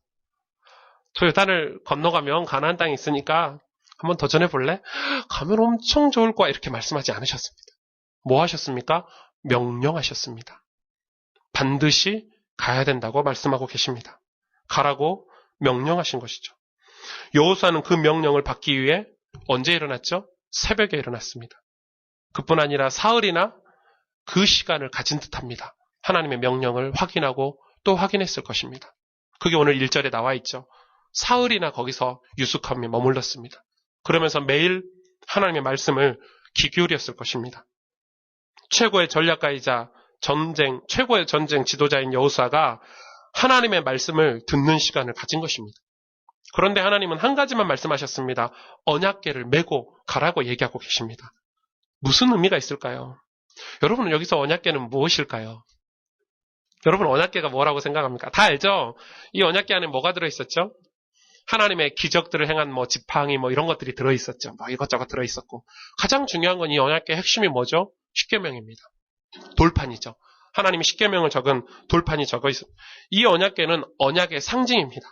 저 요단을 건너가면 가나안 땅이 있으니까 한번 도전해볼래? 가면 엄청 좋을 거야. 이렇게 말씀하지 않으셨습니다. 뭐 하셨습니까? 명령하셨습니다. 반드시 가야 된다고 말씀하고 계십니다. 가라고 명령하신 것이죠. 여호수아는 그 명령을 받기 위해 언제 일어났죠? 새벽에 일어났습니다. 그뿐 아니라 사흘이나 그 시간을 가진 듯합니다. 하나님의 명령을 확인하고 또 확인했을 것입니다. 그게 오늘 1절에 나와 있죠. 사흘이나 거기서 유숙함에 머물렀습니다. 그러면서 매일 하나님의 말씀을 귀 기울였을 것입니다. 최고의 전략가이자 최고의 전쟁 지도자인 여호수아가 하나님의 말씀을 듣는 시간을 가진 것입니다. 그런데 하나님은 한 가지만 말씀하셨습니다. 언약궤를 메고 가라고 얘기하고 계십니다. 무슨 의미가 있을까요? 여러분 여기서 언약궤는 무엇일까요? 여러분 언약궤가 뭐라고 생각합니까? 다 알죠? 이 언약궤 안에 뭐가 들어있었죠? 하나님의 기적들을 행한 지팡이 이런 것들이 들어있었죠. 이것저것 들어있었고 가장 중요한 건 이 언약궤의 핵심이 뭐죠? 십계명입니다. 돌판이죠. 하나님이 십계명을 적은 돌판이 적어 있습니다. 이 언약궤는 언약의 상징입니다.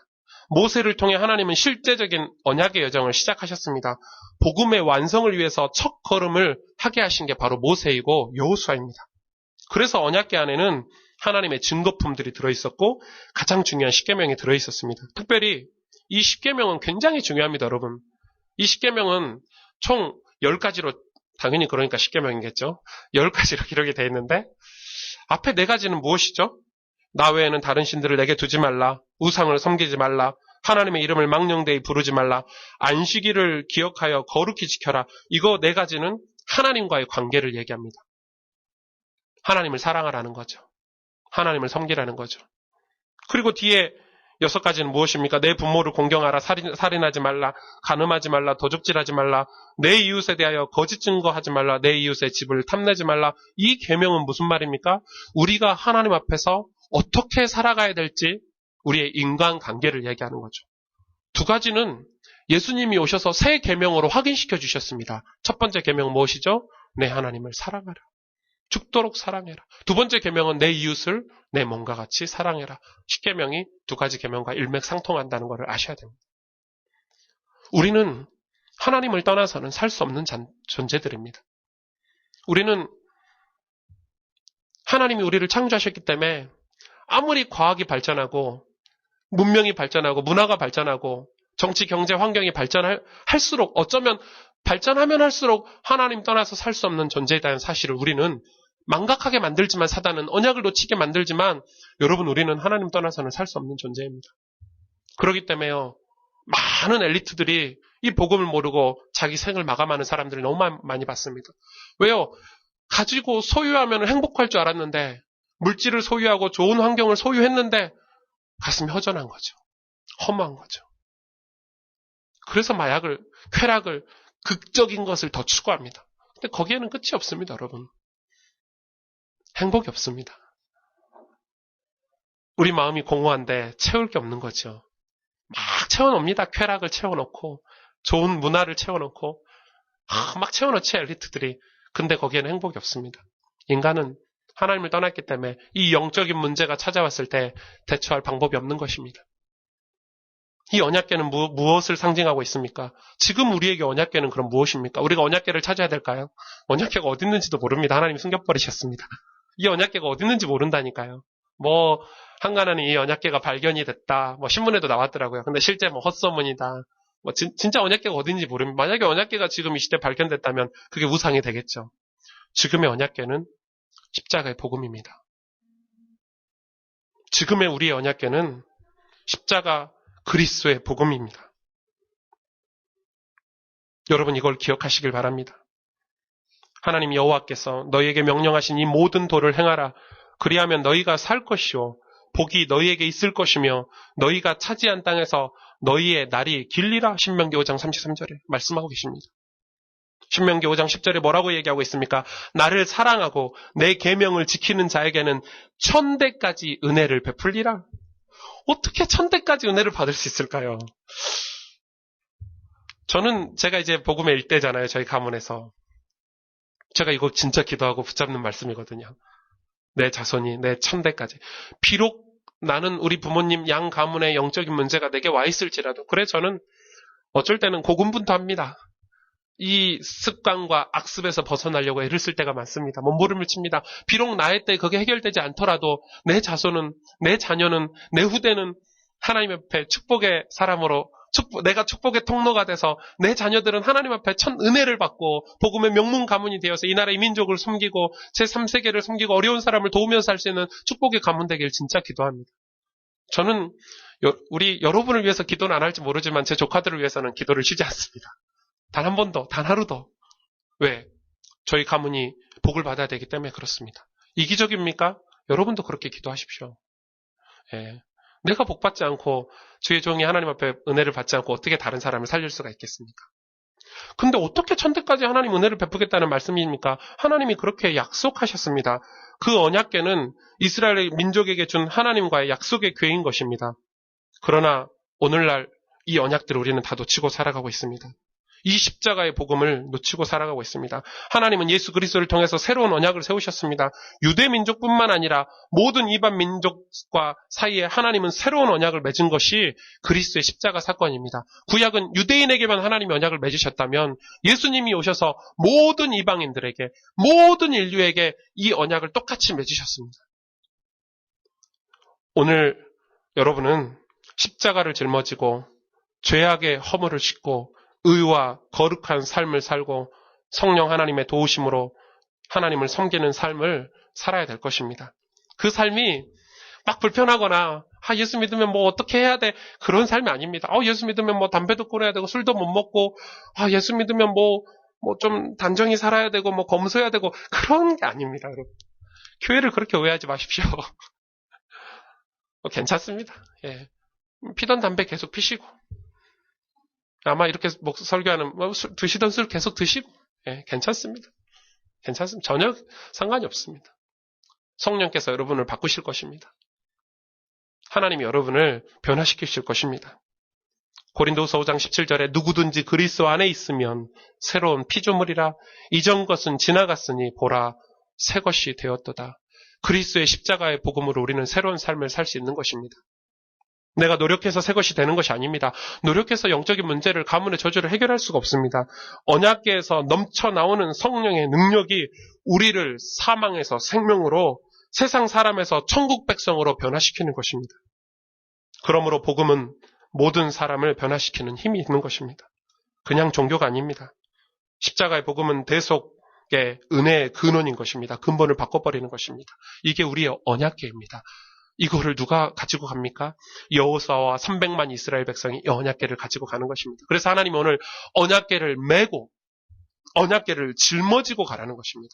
모세를 통해 하나님은 실제적인 언약의 여정을 시작하셨습니다. 복음의 완성을 위해서 첫 걸음을 하게 하신 게 바로 모세이고 여호수아입니다. 그래서 언약궤 안에는 하나님의 증거품들이 들어있었고 가장 중요한 십계명이 들어있었습니다. 특별히 이 십계명은 굉장히 중요합니다, 여러분. 이 십계명은 총 10가지로 당연히 그러니까 십계명이겠죠. 10가지로 기록이 되어 있는데 앞에 4가지는 무엇이죠? 나 외에는 다른 신들을 내게 두지 말라. 우상을 섬기지 말라. 하나님의 이름을 망령되이 부르지 말라. 안식일을 기억하여 거룩히 지켜라. 이거 4가지는 하나님과의 관계를 얘기합니다. 하나님을 사랑하라는 거죠. 하나님을 섬기라는 거죠. 그리고 뒤에 6가지는 무엇입니까? 내 부모를 공경하라. 살인하지 말라. 간음하지 말라. 도적질하지 말라. 내 이웃에 대하여 거짓 증거하지 말라. 내 이웃의 집을 탐내지 말라. 이 계명은 무슨 말입니까? 우리가 하나님 앞에서 어떻게 살아가야 될지 우리의 인간관계를 얘기하는 거죠. 2가지는 예수님이 오셔서 새 계명으로 확인시켜 주셨습니다. 첫 번째 계명은 무엇이죠? 내 하나님을 사랑하라. 죽도록 사랑해라. 2번째 계명은 내 이웃을 내 몸과 같이 사랑해라. 십계명이 2가지 계명과 일맥상통한다는 것을 아셔야 됩니다. 우리는 하나님을 떠나서는 살 수 없는 존재들입니다. 우리는 하나님이 우리를 창조하셨기 때문에 아무리 과학이 발전하고 문명이 발전하고 문화가 발전하고 정치, 경제, 환경이 발전할수록 어쩌면 발전하면 할수록 하나님 떠나서 살 수 없는 존재에 사실을 우리는 망각하게 만들지만 사단은 언약을 놓치게 만들지만 여러분 우리는 하나님 떠나서는 살 수 없는 존재입니다. 그렇기 때문에요. 많은 엘리트들이 이 복음을 모르고 자기 생을 마감하는 사람들을 너무 많이 봤습니다. 왜요? 가지고 소유하면 행복할 줄 알았는데 물질을 소유하고 좋은 환경을 소유했는데 가슴이 허전한 거죠. 허무한 거죠. 그래서 마약을, 쾌락을, 극적인 것을 더 추구합니다. 근데 거기에는 끝이 없습니다, 여러분. 행복이 없습니다. 우리 마음이 공허한데 채울 게 없는 거죠. 막 채워놓습니다. 쾌락을 채워놓고 좋은 문화를 채워놓고 막 채워놓지 엘리트들이. 근데 거기에는 행복이 없습니다. 인간은 하나님을 떠났기 때문에 이 영적인 문제가 찾아왔을 때 대처할 방법이 없는 것입니다. 이 언약궤는 무엇을 상징하고 있습니까? 지금 우리에게 언약궤는 그럼 무엇입니까? 우리가 언약궤를 찾아야 될까요? 언약궤가 어디 있는지도 모릅니다. 하나님 숨겨버리셨습니다. 이 언약궤가 어디 있는지 모른다니까요. 한가하는 이 언약궤가 발견이 됐다. 신문에도 나왔더라고요. 근데 실제 헛소문이다. 진짜 언약궤가 어딘지 모릅니다. 만약에 언약궤가 지금 이 시대에 발견됐다면 그게 우상이 되겠죠. 지금의 언약궤는 십자가의 복음입니다. 지금의 우리의 언약궤는 십자가 그리스도의 복음입니다. 여러분 이걸 기억하시길 바랍니다. 하나님 여호와께서 너희에게 명령하신 이 모든 도를 행하라. 그리하면 너희가 살 것이요 복이 너희에게 있을 것이며 너희가 차지한 땅에서 너희의 날이 길리라. 신명기 5장 33절에 말씀하고 계십니다. 신명기 5장 10절에 뭐라고 얘기하고 있습니까? 나를 사랑하고 내 계명을 지키는 자에게는 1000대까지 은혜를 베풀리라. 어떻게 1000대까지 은혜를 받을 수 있을까요? 제가 이제 복음의 일대잖아요. 저희 가문에서. 제가 이거 진짜 기도하고 붙잡는 말씀이거든요. 내 자손이 내 1000대까지. 비록 나는 우리 부모님 양 가문의 영적인 문제가 내게 와 있을지라도 그래 저는 어쩔 때는 고군분투합니다. 이 습관과 악습에서 벗어나려고 애를 쓸 때가 많습니다. 몸부림을 칩니다. 비록 나의 때 그게 해결되지 않더라도 내 자손은, 내 자녀는, 내 후대는 하나님 앞에 축복의 사람으로 내가 축복의 통로가 돼서 내 자녀들은 하나님 앞에 은혜를 받고 복음의 명문 가문이 되어서 이 나라의 민족을 섬기고 제3세계를 섬기고 어려운 사람을 도우면서 살 수 있는 축복의 가문 되길 진짜 기도합니다. 저는 우리 여러분을 위해서 기도는 안 할지 모르지만 제 조카들을 위해서는 기도를 쉬지 않습니다. 단 한 번도, 단 하루도. 왜? 저희 가문이 복을 받아야 되기 때문에 그렇습니다. 이기적입니까? 여러분도 그렇게 기도하십시오. 예. 내가 복 받지 않고 주의 종이 하나님 앞에 은혜를 받지 않고 어떻게 다른 사람을 살릴 수가 있겠습니까? 근데 어떻게 1000대까지 하나님 은혜를 베푸겠다는 말씀입니까? 하나님이 그렇게 약속하셨습니다. 그 언약궤는 이스라엘 민족에게 준 하나님과의 약속의 궤인 것입니다. 그러나 오늘날 이 언약들을 우리는 다 놓치고 살아가고 있습니다. 이 십자가의 복음을 놓치고 살아가고 있습니다. 하나님은 예수 그리스도를 통해서 새로운 언약을 세우셨습니다. 유대 민족뿐만 아니라 모든 이방 민족과 사이에 하나님은 새로운 언약을 맺은 것이 그리스도의 십자가 사건입니다. 구약은 유대인에게만 하나님이 언약을 맺으셨다면 예수님이 오셔서 모든 이방인들에게, 모든 인류에게 이 언약을 똑같이 맺으셨습니다. 오늘 여러분은 십자가를 짊어지고 죄악의 허물을 싣고 의와 거룩한 삶을 살고 성령 하나님의 도우심으로 하나님을 섬기는 삶을 살아야 될 것입니다. 그 삶이 막 불편하거나 예수 믿으면 어떻게 해야 돼? 그런 삶이 아닙니다. 예수 믿으면 담배도 끊어야 되고 술도 못 먹고 예수 믿으면 좀 단정히 살아야 되고 검소해야 되고 그런 게 아닙니다. 여러분. 교회를 그렇게 오해하지 마십시오. 괜찮습니다. 예. 피던 담배 계속 피시고 아마 이렇게 설교하는 드시던 술 계속 드시고 괜찮습니다. 괜찮습니다. 전혀 상관이 없습니다. 성령께서 여러분을 바꾸실 것입니다. 하나님이 여러분을 변화시키실 것입니다. 고린도후서 5장 17절에 누구든지 그리스도 안에 있으면 새로운 피조물이라 이전 것은 지나갔으니 보라 새 것이 되었도다. 그리스도의 십자가의 복음으로 우리는 새로운 삶을 살 수 있는 것입니다. 내가 노력해서 새 것이 되는 것이 아닙니다. 노력해서 영적인 문제를, 가문의 저주를 해결할 수가 없습니다. 언약궤에서 넘쳐나오는 성령의 능력이 우리를 사망에서 생명으로, 세상 사람에서 천국 백성으로 변화시키는 것입니다. 그러므로 복음은 모든 사람을 변화시키는 힘이 있는 것입니다. 그냥 종교가 아닙니다. 십자가의 복음은 대속의 은혜의 근원인 것입니다. 근본을 바꿔버리는 것입니다. 이게 우리의 언약궤입니다. 이거를 누가 가지고 갑니까? 여호수아와 300만 이스라엘 백성이 이 언약궤를 가지고 가는 것입니다. 그래서 하나님이 오늘 언약궤를 메고 언약궤를 짊어지고 가라는 것입니다.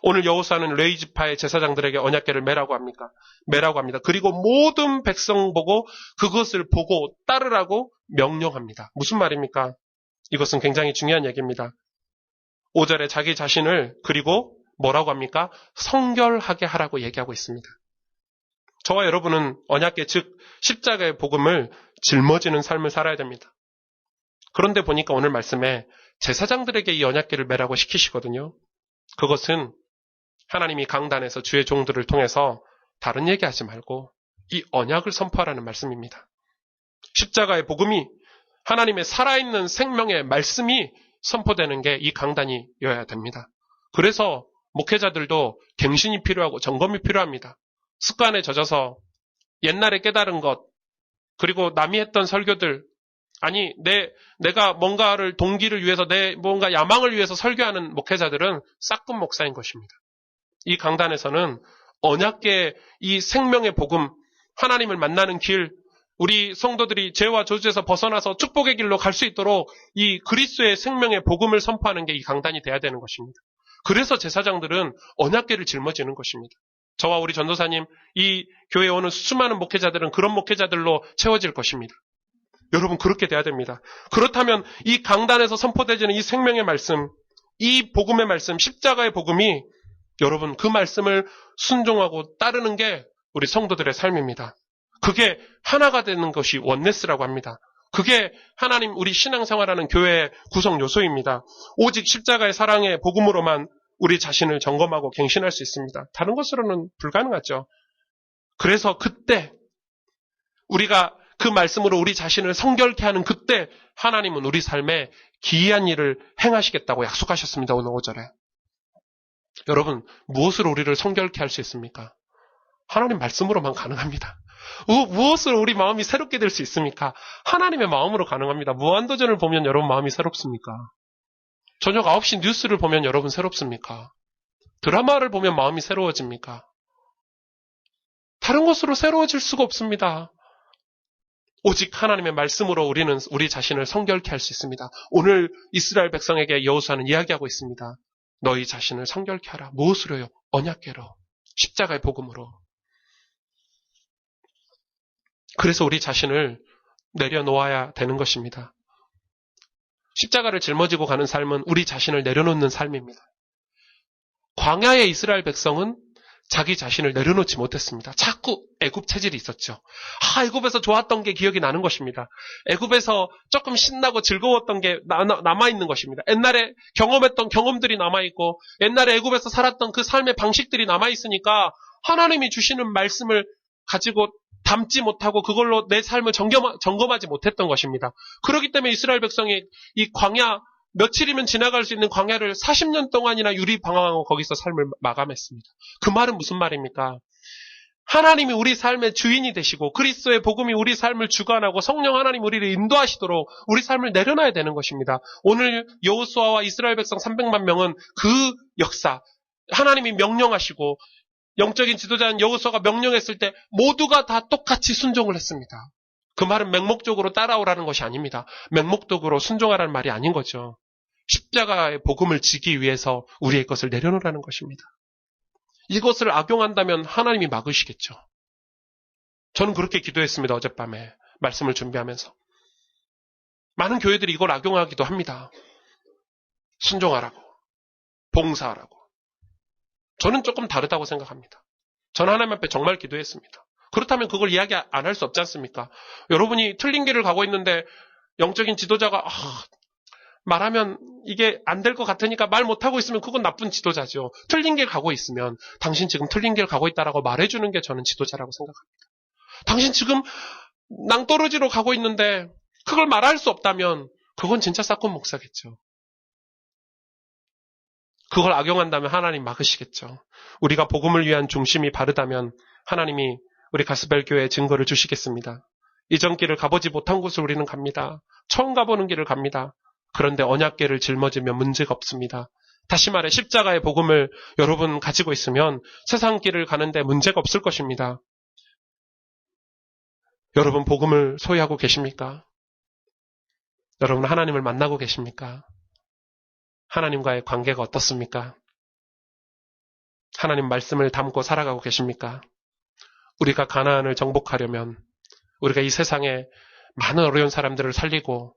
오늘 여호수아는 레위 지파의 제사장들에게 언약궤를 메라고 합니다. 그리고 모든 백성 보고 그것을 보고 따르라고 명령합니다. 무슨 말입니까? 이것은 굉장히 중요한 얘기입니다. 5절에 자기 자신을 그리고 뭐라고 합니까? 성결하게 하라고 얘기하고 있습니다. 저와 여러분은 언약궤 즉 십자가의 복음을 짊어지는 삶을 살아야 됩니다. 그런데 보니까 오늘 말씀에 제사장들에게 이 언약궤를 메라고 시키시거든요. 그것은 하나님이 강단에서 주의 종들을 통해서 다른 얘기하지 말고 이 언약을 선포하라는 말씀입니다. 십자가의 복음이 하나님의 살아있는 생명의 말씀이 선포되는 게 이 강단이어야 됩니다. 그래서 목회자들도 갱신이 필요하고 점검이 필요합니다. 습관에 젖어서 옛날에 깨달은 것, 그리고 남이 했던 설교들, 아니 내가 뭔가를 동기를 위해서 내 뭔가 야망을 위해서 설교하는 목회자들은 싹금 목사인 것입니다. 이 강단에서는 언약계의 이 생명의 복음, 하나님을 만나는 길, 우리 성도들이 죄와 저주에서 벗어나서 축복의 길로 갈 수 있도록 이 그리스도의 생명의 복음을 선포하는 게 이 강단이 돼야 되는 것입니다. 그래서 제사장들은 언약계를 짊어지는 것입니다. 저와 우리 전도사님, 이 교회에 오는 수많은 목회자들은 그런 목회자들로 채워질 것입니다. 여러분, 그렇게 돼야 됩니다. 그렇다면 이 강단에서 선포되지는 이 생명의 말씀, 이 복음의 말씀, 십자가의 복음이 여러분 그 말씀을 순종하고 따르는 게 우리 성도들의 삶입니다. 그게 하나가 되는 것이 원네스라고 합니다. 그게 하나님 우리 신앙생활하는 교회의 구성 요소입니다. 오직 십자가의 사랑의 복음으로만 우리 자신을 점검하고 갱신할 수 있습니다. 다른 것으로는 불가능하죠. 그래서 그때 우리가 그 말씀으로 우리 자신을 성결케 하는 그때 하나님은 우리 삶에 기이한 일을 행하시겠다고 약속하셨습니다. 오늘 5절에. 여러분, 무엇으로 우리를 성결케 할 수 있습니까? 하나님 말씀으로만 가능합니다. 무엇으로 우리 마음이 새롭게 될 수 있습니까? 하나님의 마음으로 가능합니다. 무한도전을 보면 여러분 마음이 새롭습니까? 저녁 9시 뉴스를 보면 여러분 새롭습니까? 드라마를 보면 마음이 새로워집니까? 다른 것으로 새로워질 수가 없습니다. 오직 하나님의 말씀으로 우리는 우리 자신을 성결케 할 수 있습니다. 오늘 이스라엘 백성에게 여호수아는 이야기하고 있습니다. 너희 자신을 성결케 하라. 무엇으로요? 언약궤로, 십자가의 복음으로. 그래서 우리 자신을 내려놓아야 되는 것입니다. 십자가를 짊어지고 가는 삶은 우리 자신을 내려놓는 삶입니다. 광야의 이스라엘 백성은 자기 자신을 내려놓지 못했습니다. 자꾸 애굽 체질이 있었죠. 애굽에서 좋았던 게 기억이 나는 것입니다. 애굽에서 조금 신나고 즐거웠던 게 남아있는 것입니다. 옛날에 경험했던 경험들이 남아있고 옛날에 애굽에서 살았던 그 삶의 방식들이 남아있으니까 하나님이 주시는 말씀을 가지고 담지 못하고 그걸로 내 삶을 점검하지 못했던 것입니다. 그렇기 때문에 이스라엘 백성이 이 광야, 며칠이면 지나갈 수 있는 광야를 40년 동안이나 유리방황하고 거기서 삶을 마감했습니다. 그 말은 무슨 말입니까? 하나님이 우리 삶의 주인이 되시고 그리스도의 복음이 우리 삶을 주관하고 성령 하나님 우리를 인도하시도록 우리 삶을 내려놔야 되는 것입니다. 오늘 여호수아와 이스라엘 백성 300만 명은 그 역사, 하나님이 명령하시고 영적인 지도자인 여호수아가 명령했을 때 모두가 다 똑같이 순종을 했습니다. 그 말은 맹목적으로 따라오라는 것이 아닙니다. 맹목적으로 순종하라는 말이 아닌 거죠. 십자가의 복음을 지기 위해서 우리의 것을 내려놓으라는 것입니다. 이것을 악용한다면 하나님이 막으시겠죠. 저는 그렇게 기도했습니다. 어젯밤에 말씀을 준비하면서. 많은 교회들이 이걸 악용하기도 합니다. 순종하라고, 봉사하라고. 저는 조금 다르다고 생각합니다. 저는 하나님 앞에 정말 기도했습니다. 그렇다면 그걸 이야기 안 할 수 없지 않습니까? 여러분이 틀린 길을 가고 있는데 영적인 지도자가 말하면 이게 안 될 것 같으니까 말 못하고 있으면 그건 나쁜 지도자죠. 틀린 길 가고 있으면 당신 지금 틀린 길 가고 있다라고 말해주는 게 저는 지도자라고 생각합니다. 당신 지금 낭떠러지로 가고 있는데 그걸 말할 수 없다면 그건 진짜 싹군 목사겠죠. 그걸 악용한다면 하나님 막으시겠죠. 우리가 복음을 위한 중심이 바르다면 하나님이 우리 가스벨 교회에 증거를 주시겠습니다. 이전 길을 가보지 못한 곳을 우리는 갑니다. 처음 가보는 길을 갑니다. 그런데 언약궤를 짊어지면 문제가 없습니다. 다시 말해 십자가의 복음을 여러분 가지고 있으면 세상 길을 가는데 문제가 없을 것입니다. 여러분 복음을 소유하고 계십니까? 여러분 하나님을 만나고 계십니까? 하나님과의 관계가 어떻습니까? 하나님 말씀을 담고 살아가고 계십니까? 우리가 가나안을 정복하려면 우리가 이 세상에 많은 어려운 사람들을 살리고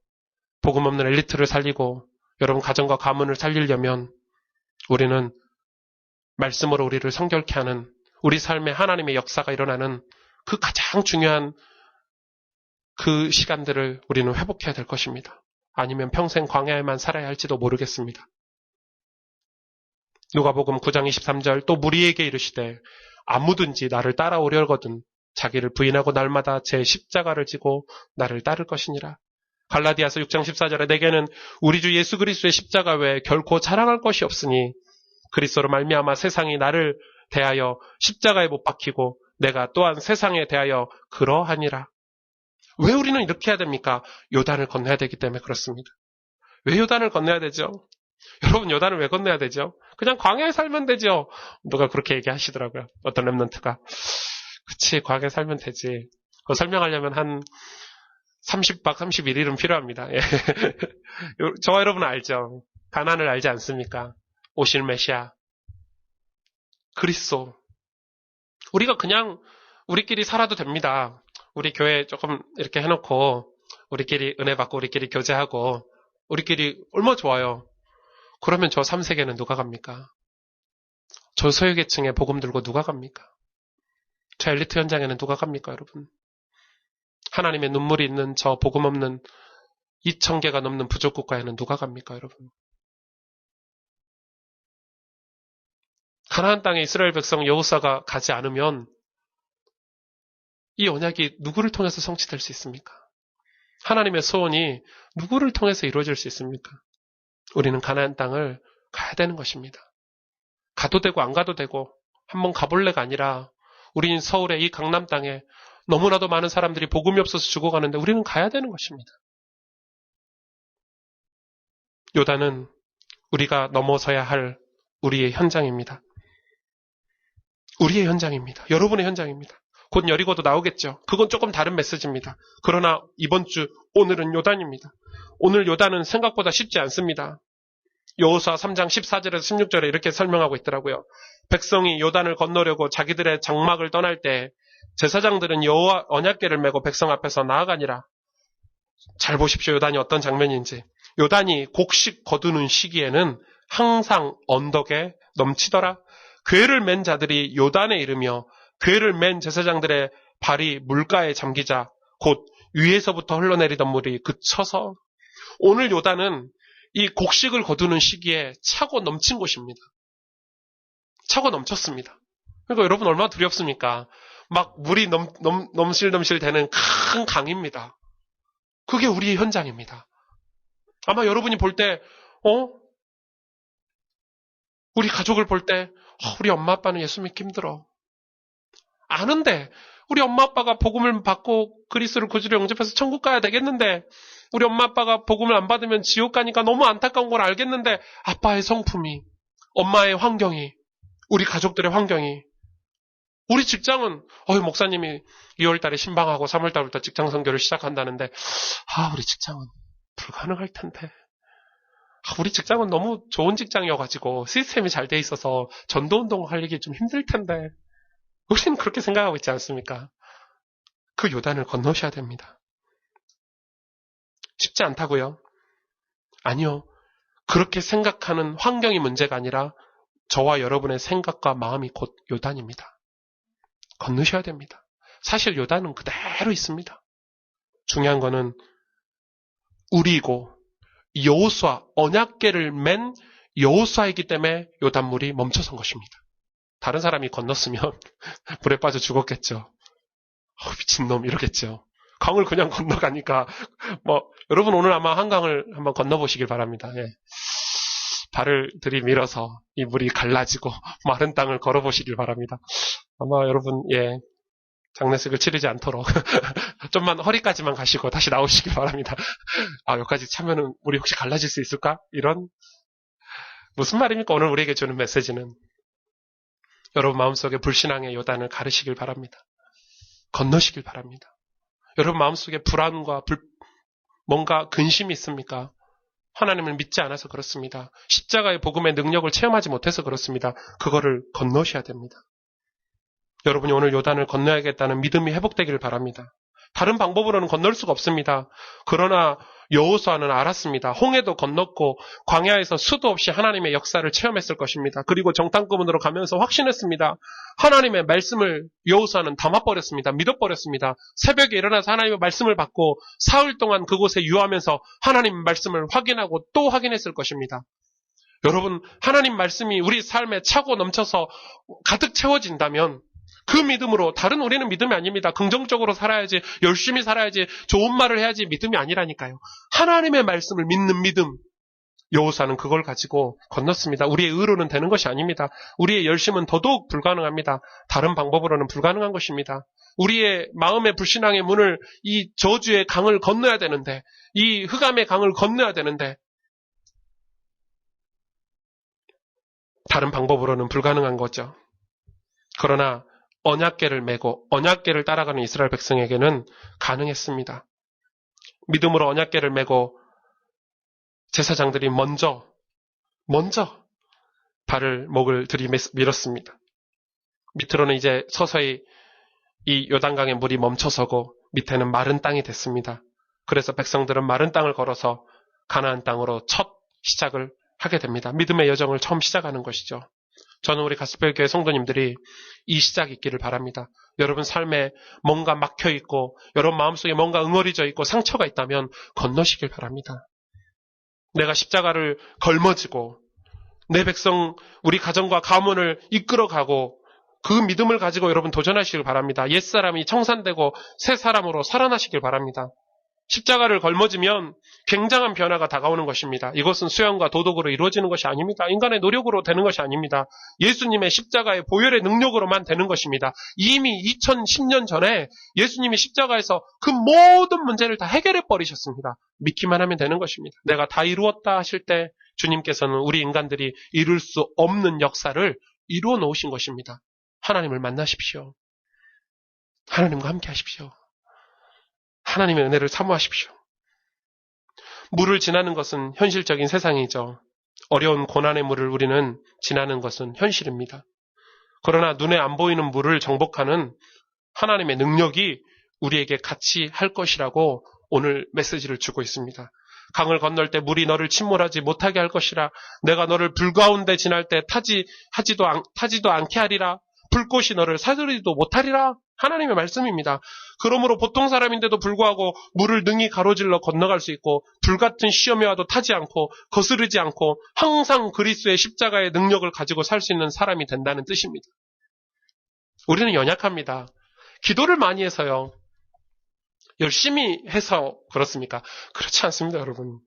복음 없는 엘리트를 살리고 여러분 가정과 가문을 살리려면 우리는 말씀으로 우리를 성결케 하는 우리 삶에 하나님의 역사가 일어나는 그 가장 중요한 그 시간들을 우리는 회복해야 될 것입니다. 아니면 평생 광야에만 살아야 할지도 모르겠습니다. 누가복음 9장 23절 또 무리에게 이르시되 아무든지 나를 따라오려거든 자기를 부인하고 날마다 제 십자가를 지고 나를 따를 것이니라. 갈라디아서 6장 14절에 내게는 우리 주 예수 그리스도의 십자가 외에 결코 자랑할 것이 없으니 그리스도로 말미암아 세상이 나를 대하여 십자가에 못 박히고 내가 또한 세상에 대하여 그러하니라. 왜 우리는 이렇게 해야 됩니까? 요단을 건너야 되기 때문에 그렇습니다. 왜 요단을 건너야 되죠? 여러분, 요단을 왜 건너야 되죠? 그냥 광야에 살면 되죠. 누가 그렇게 얘기하시더라고요. 어떤 랩런트가. 그치, 광야에 살면 되지. 그거 설명하려면 한 30박 31일은 필요합니다. 예. 저와 여러분은 알죠? 가나안을 알지 않습니까? 오실 메시아 그리스도. 우리가 그냥 우리끼리 살아도 됩니다. 우리 교회 조금 이렇게 해놓고 우리끼리 은혜 받고 우리끼리 교제하고 우리끼리 얼마나 좋아요. 그러면 저 3세계는 누가 갑니까? 저 소외계층에 복음 들고 누가 갑니까? 저 엘리트 현장에는 누가 갑니까, 여러분? 하나님의 눈물이 있는 저 복음 없는 2,000개가 넘는 부족 국가에는 누가 갑니까, 여러분? 가나안 땅에 이스라엘 백성 여호수아가 가지 않으면 이 언약이 누구를 통해서 성취될 수 있습니까? 하나님의 소원이 누구를 통해서 이루어질 수 있습니까? 우리는 가나안 땅을 가야 되는 것입니다. 가도 되고 안 가도 되고 한번 가볼래가 아니라 우리는 서울의 이 강남 땅에 너무나도 많은 사람들이 복음이 없어서 죽어가는데 우리는 가야 되는 것입니다. 요단은 우리가 넘어서야 할 우리의 현장입니다. 우리의 현장입니다. 여러분의 현장입니다. 곧 여리고도 나오겠죠. 그건 조금 다른 메시지입니다. 그러나 이번 주 오늘은 요단입니다. 오늘 요단은 생각보다 쉽지 않습니다. 여호수아 3장 14절에서 16절에 이렇게 설명하고 있더라고요. 백성이 요단을 건너려고 자기들의 장막을 떠날 때 제사장들은 여호와 언약궤를 메고 백성 앞에서 나아가니라. 잘 보십시오. 요단이 어떤 장면인지. 요단이 곡식 거두는 시기에는 항상 언덕에 넘치더라. 궤를 맨 자들이 요단에 이르며 궤를 맨 제사장들의 발이 물가에 잠기자 곧 위에서부터 흘러내리던 물이 그쳐서 오늘 요단은 이 곡식을 거두는 시기에 차고 넘친 곳입니다. 차고 넘쳤습니다. 그러니까 여러분 얼마나 두렵습니까? 막 물이 넘실넘실 되는 큰 강입니다. 그게 우리의 현장입니다. 아마 여러분이 볼 때, 우리 가족을 볼 때, 우리 엄마 아빠는 예수 믿기 힘들어. 아는데, 우리 엄마 아빠가 복음을 받고 그리스도를 구주로 영접해서 천국 가야 되겠는데, 우리 엄마 아빠가 복음을 안 받으면 지옥 가니까 너무 안타까운 걸 알겠는데, 아빠의 성품이, 엄마의 환경이, 우리 가족들의 환경이, 우리 직장은, 목사님이 2월 달에 신방하고 3월 달부터 직장 선교를 시작한다는데, 우리 직장은 불가능할 텐데. 우리 직장은 너무 좋은 직장이어가지고 시스템이 잘 돼 있어서 전도운동 하려기 좀 힘들 텐데. 우리는 그렇게 생각하고 있지 않습니까? 그 요단을 건너셔야 됩니다. 쉽지 않다고요? 아니요. 그렇게 생각하는 환경이 문제가 아니라 저와 여러분의 생각과 마음이 곧 요단입니다. 건너셔야 됩니다. 사실 요단은 그대로 있습니다. 중요한 거는 우리이고 여호수아, 언약궤를 맨 여호수아이기 때문에 요단물이 멈춰선 것입니다. 다른 사람이 건넜으면 물에 빠져 죽었겠죠. 미친놈 이러겠죠. 강을 그냥 건너가니까 여러분 오늘 아마 한강을 한번 건너보시길 바랍니다. 예. 발을 들이밀어서 이 물이 갈라지고 마른 땅을 걸어보시길 바랍니다. 아마 여러분 장례식을 치르지 않도록 좀만 허리까지만 가시고 다시 나오시길 바랍니다. 여기까지 차면은 물이 혹시 갈라질 수 있을까? 이런 무슨 말입니까? 오늘 우리에게 주는 메시지는 여러분 마음속에 불신앙의 요단을 가르시길 바랍니다. 건너시길 바랍니다. 여러분 마음속에 불안과 뭔가 근심이 있습니까? 하나님을 믿지 않아서 그렇습니다. 십자가의 복음의 능력을 체험하지 못해서 그렇습니다. 그거를 건너셔야 됩니다. 여러분이 오늘 요단을 건너야겠다는 믿음이 회복되기를 바랍니다. 다른 방법으로는 건널 수가 없습니다. 그러나 여호수아는 알았습니다. 홍해도 건넜고 광야에서 수도 없이 하나님의 역사를 체험했을 것입니다. 그리고 정탐꾼으로 가면서 확신했습니다. 하나님의 말씀을 여호수아는 담아버렸습니다. 믿어버렸습니다. 새벽에 일어나서 하나님의 말씀을 받고 사흘 동안 그곳에 유하면서 하나님 말씀을 확인하고 또 확인했을 것입니다. 여러분, 하나님 말씀이 우리 삶에 차고 넘쳐서 가득 채워진다면 그 믿음으로, 다른 우리는 믿음이 아닙니다. 긍정적으로 살아야지, 열심히 살아야지, 좋은 말을 해야지 믿음이 아니라니까요. 하나님의 말씀을 믿는 믿음. 여호수아는 그걸 가지고 건넜습니다. 우리의 의로는 되는 것이 아닙니다. 우리의 열심은 더더욱 불가능합니다. 다른 방법으로는 불가능한 것입니다. 우리의 마음의 불신앙의 문을, 이 저주의 강을 건너야 되는데, 이 흑암의 강을 건너야 되는데, 다른 방법으로는 불가능한 거죠. 그러나 언약궤를 메고 언약궤를 따라가는 이스라엘 백성에게는 가능했습니다. 믿음으로 언약궤를 메고 제사장들이 먼저 발을 목을 들이밀었습니다. 밑으로는 이제 서서히 이 요단강의 물이 멈춰서고 밑에는 마른 땅이 됐습니다. 그래서 백성들은 마른 땅을 걸어서 가나안 땅으로 첫 시작을 하게 됩니다. 믿음의 여정을 처음 시작하는 것이죠. 저는 우리 가스펠교회 성도님들이 이 시작이 있기를 바랍니다. 여러분 삶에 뭔가 막혀있고 여러분 마음속에 뭔가 응어리져 있고 상처가 있다면 건너시길 바랍니다. 내가 십자가를 걸머지고 내 백성, 우리 가정과 가문을 이끌어가고 그 믿음을 가지고 여러분 도전하시길 바랍니다. 옛사람이 청산되고 새 사람으로 살아나시길 바랍니다. 십자가를 걸머지면 굉장한 변화가 다가오는 것입니다. 이것은 수양과 도덕으로 이루어지는 것이 아닙니다. 인간의 노력으로 되는 것이 아닙니다. 예수님의 십자가의 보혈의 능력으로만 되는 것입니다. 이미 2010년 전에 예수님이 십자가에서 그 모든 문제를 다 해결해 버리셨습니다. 믿기만 하면 되는 것입니다. 내가 다 이루었다 하실 때 주님께서는 우리 인간들이 이룰 수 없는 역사를 이루어 놓으신 것입니다. 하나님을 만나십시오. 하나님과 함께 하십시오. 하나님의 은혜를 사모하십시오. 물을 지나는 것은 현실적인 세상이죠. 어려운 고난의 물을 우리는 지나는 것은 현실입니다. 그러나 눈에 안 보이는 물을 정복하는 하나님의 능력이 우리에게 같이 할 것이라고 오늘 메시지를 주고 있습니다. 강을 건널 때 물이 너를 침몰하지 못하게 할 것이라. 내가 너를 불 가운데 지날 때 타지도 않게 하리라. 불꽃이 너를 사들이지도 못하리라. 하나님의 말씀입니다. 그러므로 보통 사람인데도 불구하고 물을 능히 가로질러 건너갈 수 있고 불같은 시험에 와도 타지 않고 거스르지 않고 항상 그리스도의 십자가의 능력을 가지고 살 수 있는 사람이 된다는 뜻입니다. 우리는 연약합니다. 기도를 많이 해서요. 열심히 해서 그렇습니까? 그렇지 않습니다, 여러분.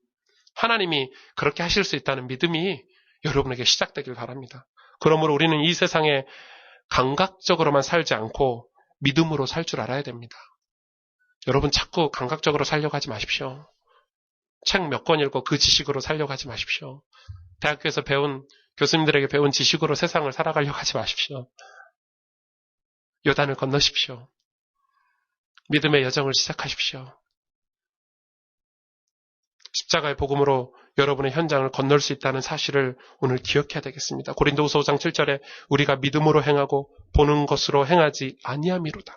하나님이 그렇게 하실 수 있다는 믿음이 여러분에게 시작되길 바랍니다. 그러므로 우리는 이 세상에 감각적으로만 살지 않고 믿음으로 살 줄 알아야 됩니다. 여러분 자꾸 감각적으로 살려고 하지 마십시오. 책 몇 권 읽고 그 지식으로 살려고 하지 마십시오. 대학교에서 배운 교수님들에게 배운 지식으로 세상을 살아가려고 하지 마십시오. 요단을 건너십시오. 믿음의 여정을 시작하십시오. 십자가의 복음으로 여러분의 현장을 건널 수 있다는 사실을 오늘 기억해야 되겠습니다. 고린도후서 5장 7절에 우리가 믿음으로 행하고 보는 것으로 행하지 아니함이로다.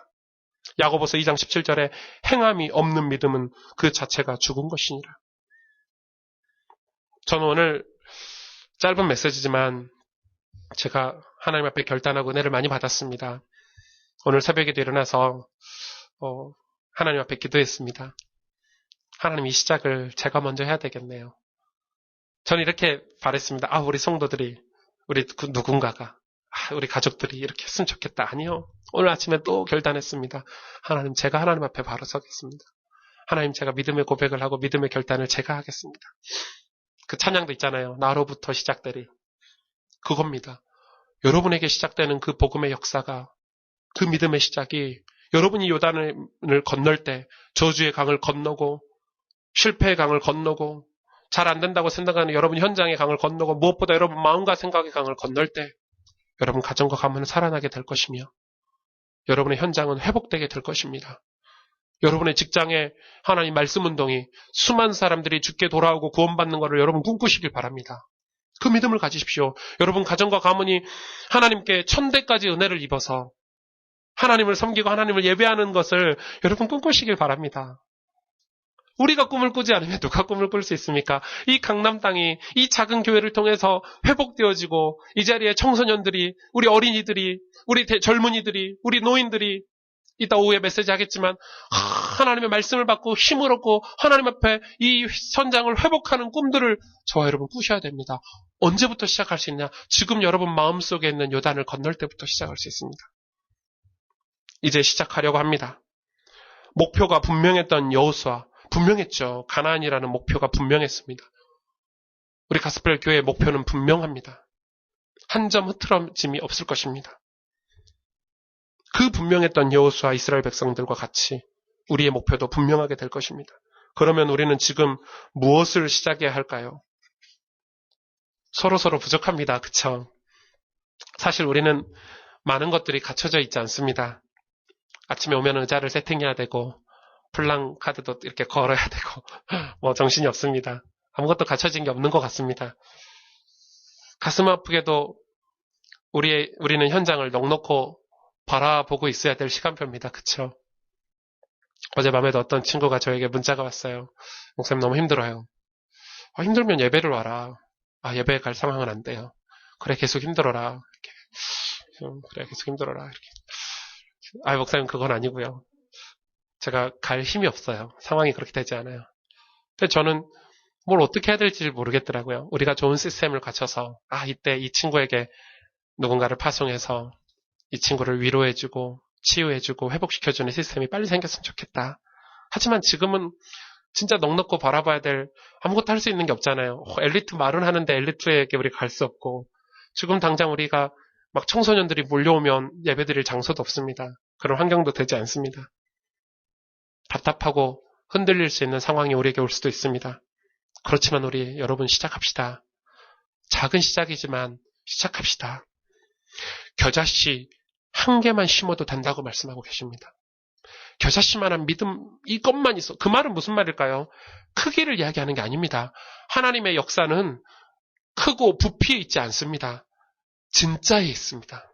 야고보서 2장 17절에 행함이 없는 믿음은 그 자체가 죽은 것이니라. 저는 오늘 짧은 메시지지만 제가 하나님 앞에 결단하고 은혜를 많이 받았습니다. 오늘 새벽에도 일어나서 하나님 앞에 기도했습니다. 하나님 이 시작을 제가 먼저 해야 되겠네요. 저는 이렇게 바랬습니다. 우리 성도들이, 우리 누군가가, 우리 가족들이 이렇게 했으면 좋겠다. 아니요. 오늘 아침에 또 결단했습니다. 하나님, 제가 하나님 앞에 바로 서겠습니다. 하나님, 제가 믿음의 고백을 하고 믿음의 결단을 제가 하겠습니다. 그 찬양도 있잖아요. 나로부터 시작되리. 그겁니다. 여러분에게 시작되는 그 복음의 역사가, 그 믿음의 시작이 여러분이 요단을 건널 때 저주의 강을 건너고 실패의 강을 건너고 잘 안 된다고 생각하는 여러분 현장의 강을 건너고 무엇보다 여러분 마음과 생각의 강을 건널 때 여러분 가정과 가문은 살아나게 될 것이며 여러분의 현장은 회복되게 될 것입니다. 여러분의 직장에 하나님 말씀 운동이 수많은 사람들이 주께 돌아오고 구원받는 것을 여러분 꿈꾸시길 바랍니다. 그 믿음을 가지십시오. 여러분 가정과 가문이 하나님께 천대까지 은혜를 입어서 하나님을 섬기고 하나님을 예배하는 것을 여러분 꿈꾸시길 바랍니다. 우리가 꿈을 꾸지 않으면 누가 꿈을 꿀 수 있습니까? 이 강남 땅이 이 작은 교회를 통해서 회복되어지고 이 자리에 청소년들이, 우리 어린이들이, 우리 젊은이들이, 우리 노인들이 이따 오후에 메시지 하겠지만 하나님의 말씀을 받고 힘을 얻고 하나님 앞에 이 현장을 회복하는 꿈들을 저와 여러분 꾸셔야 됩니다. 언제부터 시작할 수 있냐? 지금 여러분 마음속에 있는 요단을 건널 때부터 시작할 수 있습니다. 이제 시작하려고 합니다. 목표가 분명했던 여호수아, 분명했죠. 가나안이라는 목표가 분명했습니다. 우리 가스펠 교회의 목표는 분명합니다. 한 점 흐트러짐이 없을 것입니다. 그 분명했던 여호수아 이스라엘 백성들과 같이 우리의 목표도 분명하게 될 것입니다. 그러면 우리는 지금 무엇을 시작해야 할까요? 서로 부족합니다. 그쵸? 사실 우리는 많은 것들이 갖춰져 있지 않습니다. 아침에 오면 의자를 세팅해야 되고 플랑카드도 이렇게 걸어야 되고 뭐 정신이 없습니다. 아무것도 갖춰진 게 없는 것 같습니다. 가슴 아프게도 우리는 현장을 넉넉히 바라보고 있어야 될 시간표입니다. 그쵸? 어젯밤에도 어떤 친구가 저에게 문자가 왔어요. 목사님 너무 힘들어요. 힘들면 예배를 와라. 예배에 갈 상황은 안 돼요. 그래 계속 힘들어라. 이렇게. 그래 계속 힘들어라. 이렇게. 목사님 그건 아니고요. 제가 갈 힘이 없어요. 상황이 그렇게 되지 않아요. 근데 저는 뭘 어떻게 해야 될지 모르겠더라고요. 우리가 좋은 시스템을 갖춰서 이때 이 친구에게 누군가를 파송해서 이 친구를 위로해주고 치유해주고 회복시켜주는 시스템이 빨리 생겼으면 좋겠다. 하지만 지금은 진짜 넉넉히 바라봐야 될 아무것도 할 수 있는 게 없잖아요. 엘리트 말은 하는데 엘리트에게 우리가 갈 수 없고 지금 당장 우리가 막 청소년들이 몰려오면 예배드릴 장소도 없습니다. 그런 환경도 되지 않습니다. 답답하고 흔들릴 수 있는 상황이 우리에게 올 수도 있습니다. 그렇지만 우리 여러분 시작합시다. 작은 시작이지만 시작합시다. 겨자씨 한 개만 심어도 된다고 말씀하고 계십니다. 겨자씨만한 믿음 이것만 있어. 그 말은 무슨 말일까요? 크기를 이야기하는 게 아닙니다. 하나님의 역사는 크고 부피에 있지 않습니다. 진짜에 있습니다.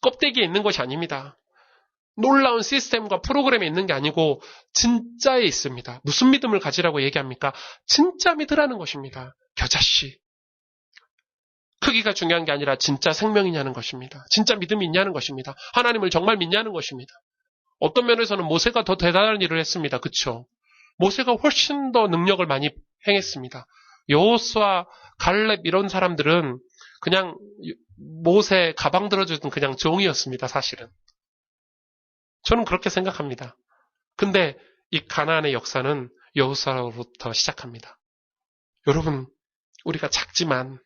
껍데기에 있는 것이 아닙니다. 놀라운 시스템과 프로그램에 있는 게 아니고 진짜에 있습니다. 무슨 믿음을 가지라고 얘기합니까? 진짜 믿으라는 것입니다. 겨자씨. 크기가 중요한 게 아니라 진짜 생명이냐는 것입니다. 진짜 믿음이 있냐는 것입니다. 하나님을 정말 믿냐는 것입니다. 어떤 면에서는 모세가 더 대단한 일을 했습니다. 그렇죠? 모세가 훨씬 더 능력을 많이 행했습니다. 여호수아, 갈렙 이런 사람들은 그냥 모세 가방 들어주던 그냥 종이었습니다. 사실은. 저는 그렇게 생각합니다. 근데 이 가나안의 역사는 여호수아로부터 시작합니다. 여러분, 우리가 작지만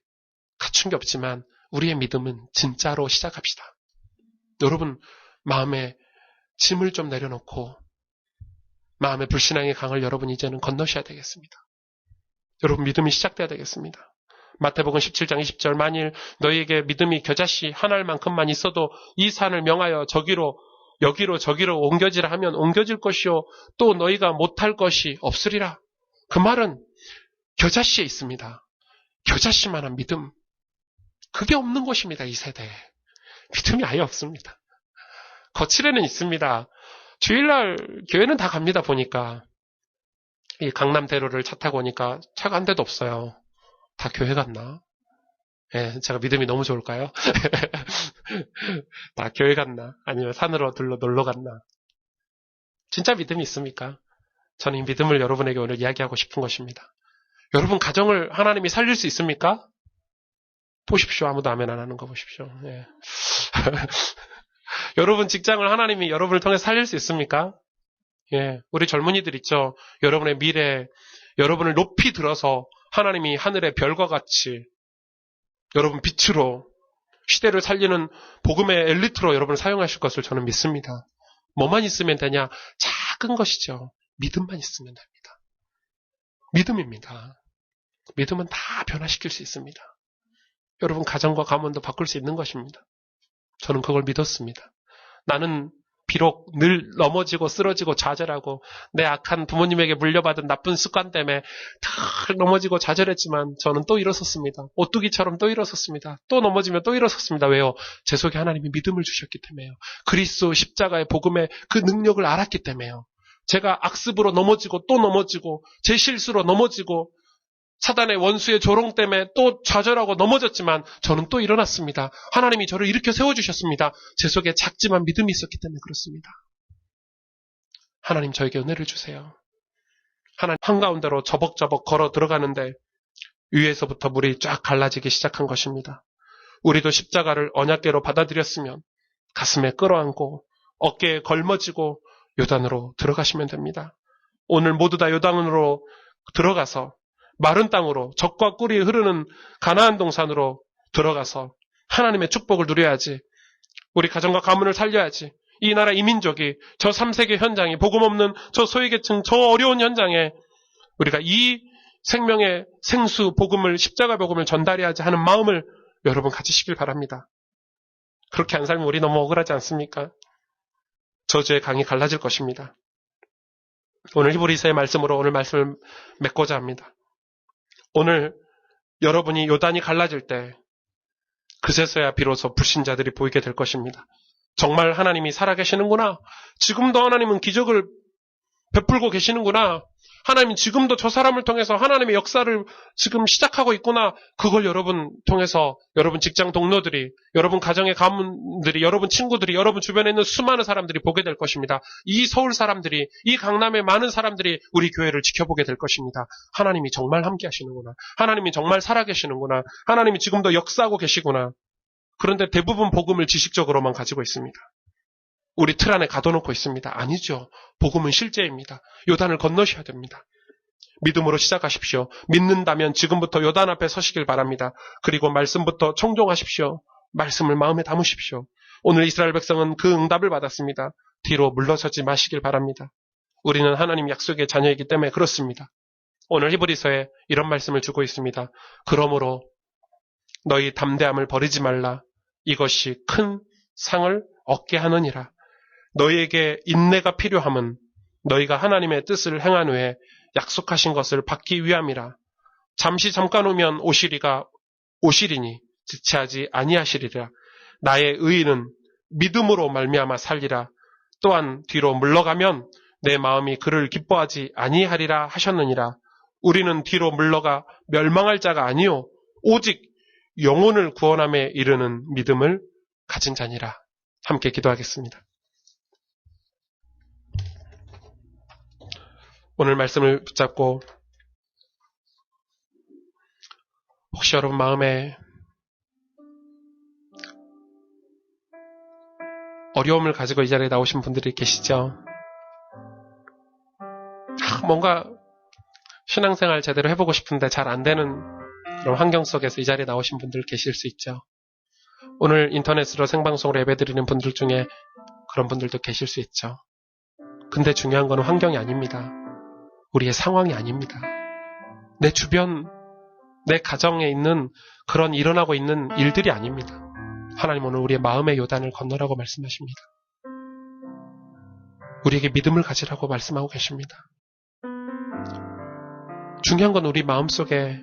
갖춘 게 없지만 우리의 믿음은 진짜로 시작합시다. 여러분, 마음에 짐을 좀 내려놓고 마음의 불신앙의 강을 여러분 이제는 건너셔야 되겠습니다. 여러분, 믿음이 시작돼야 되겠습니다. 마태복음 17장 20절 만일 너희에게 믿음이 겨자씨 한 알만큼만 있어도 이 산을 명하여 여기로 저기로 옮겨지라 하면 옮겨질 것이요 또 너희가 못할 것이 없으리라. 그 말은 겨자씨에 있습니다. 겨자씨만한 믿음. 그게 없는 것입니다. 이 세대에. 믿음이 아예 없습니다. 거칠에는 있습니다. 주일날 교회는 다 갑니다. 보니까 이 강남대로를 차 타고 오니까 차가 한 대도 없어요. 다 교회 갔나? 제가 믿음이 너무 좋을까요? 다 교회 갔나? 아니면 산으로 놀러 갔나? 진짜 믿음이 있습니까? 저는 이 믿음을 여러분에게 오늘 이야기하고 싶은 것입니다. 여러분 가정을 하나님이 살릴 수 있습니까? 보십시오. 아무도 아멘 안 하는 거 보십시오. 여러분 직장을 하나님이 여러분을 통해 살릴 수 있습니까? 우리 젊은이들 있죠. 여러분의 미래, 여러분을 높이 들어서 하나님이 하늘의 별과 같이 여러분 빛으로 시대를 살리는 복음의 엘리트로 여러분을 사용하실 것을 저는 믿습니다. 뭐만 있으면 되냐? 작은 것이죠. 믿음만 있으면 됩니다. 믿음입니다. 믿음은 다 변화시킬 수 있습니다. 여러분 가정과 가문도 바꿀 수 있는 것입니다. 저는 그걸 믿었습니다. 나는 비록 늘 넘어지고 쓰러지고 좌절하고 내 악한 부모님에게 물려받은 나쁜 습관 때문에 다 넘어지고 좌절했지만 저는 또 일어섰습니다. 오뚜기처럼 또 일어섰습니다. 또 넘어지면 또 일어섰습니다. 왜요? 제 속에 하나님이 믿음을 주셨기 때문에요. 그리스도 십자가의 복음의 그 능력을 알았기 때문에요. 제가 악습으로 넘어지고 또 넘어지고 제 실수로 넘어지고 사단의 원수의 조롱 때문에 또 좌절하고 넘어졌지만 저는 또 일어났습니다. 하나님이 저를 일으켜 세워주셨습니다. 제 속에 작지만 믿음이 있었기 때문에 그렇습니다. 하나님 저에게 은혜를 주세요. 하나님 한가운데로 저벅저벅 걸어 들어가는데 위에서부터 물이 쫙 갈라지기 시작한 것입니다. 우리도 십자가를 언약궤로 받아들였으면 가슴에 끌어안고 어깨에 걸머지고 요단으로 들어가시면 됩니다. 오늘 모두 다 요단으로 들어가서 마른 땅으로 젖과 꿀이 흐르는 가나안 동산으로 들어가서 하나님의 축복을 누려야지. 우리 가정과 가문을 살려야지. 이 나라 이민족이 저 3세계 현장이 복음 없는 저 소외계층 저 어려운 현장에 우리가 이 생명의 생수 복음을 십자가 복음을 전달해야지 하는 마음을 여러분 가지시길 바랍니다. 그렇게 안 살면 우리 너무 억울하지 않습니까? 저주의 강이 갈라질 것입니다. 오늘 히브리서의 말씀으로 오늘 말씀을 맺고자 합니다. 오늘 여러분이 요단이 갈라질 때 그제서야 비로소 불신자들이 보이게 될 것입니다. 정말 하나님이 살아계시는구나. 지금도 하나님은 기적을 베풀고 계시는구나. 하나님 지금도 저 사람을 통해서 하나님의 역사를 지금 시작하고 있구나. 그걸 여러분 통해서 여러분 직장 동료들이, 여러분 가정의 가문들이, 여러분 친구들이, 여러분 주변에 있는 수많은 사람들이 보게 될 것입니다. 이 서울 사람들이, 이 강남의 많은 사람들이 우리 교회를 지켜보게 될 것입니다. 하나님이 정말 함께 하시는구나. 하나님이 정말 살아계시는구나. 하나님이 지금도 역사하고 계시구나. 그런데 대부분 복음을 지식적으로만 가지고 있습니다. 우리 틀 안에 가둬놓고 있습니다. 아니죠. 복음은 실제입니다. 요단을 건너셔야 됩니다. 믿음으로 시작하십시오. 믿는다면 지금부터 요단 앞에 서시길 바랍니다. 그리고 말씀부터 청종하십시오. 말씀을 마음에 담으십시오. 오늘 이스라엘 백성은 그 응답을 받았습니다. 뒤로 물러서지 마시길 바랍니다. 우리는 하나님 약속의 자녀이기 때문에 그렇습니다. 오늘 히브리서에 이런 말씀을 주고 있습니다. 그러므로 너희 담대함을 버리지 말라. 이것이 큰 상을 얻게 하느니라. 너희에게 인내가 필요함은 너희가 하나님의 뜻을 행한 후에 약속하신 것을 받기 위함이라. 잠시 잠깐 오면 오시리니 지체하지 아니하시리라. 나의 의인은 믿음으로 말미암아 살리라. 또한 뒤로 물러가면 내 마음이 그를 기뻐하지 아니하리라 하셨느니라. 우리는 뒤로 물러가 멸망할 자가 아니요 오직 영혼을 구원함에 이르는 믿음을 가진 자니라. 함께 기도하겠습니다. 오늘 말씀을 붙잡고 혹시 여러분 마음에 어려움을 가지고 이 자리에 나오신 분들이 계시죠? 뭔가 신앙생활 제대로 해보고 싶은데 잘 안 되는 그런 환경 속에서 이 자리에 나오신 분들 계실 수 있죠. 오늘 인터넷으로 생방송으로 예배드리는 분들 중에 그런 분들도 계실 수 있죠. 근데 중요한 건 환경이 아닙니다. 우리의 상황이 아닙니다. 내 주변, 내 가정에 있는 그런 일어나고 있는 일들이 아닙니다. 하나님 오늘 우리의 마음의 요단을 건너라고 말씀하십니다. 우리에게 믿음을 가지라고 말씀하고 계십니다. 중요한 건 우리 마음속에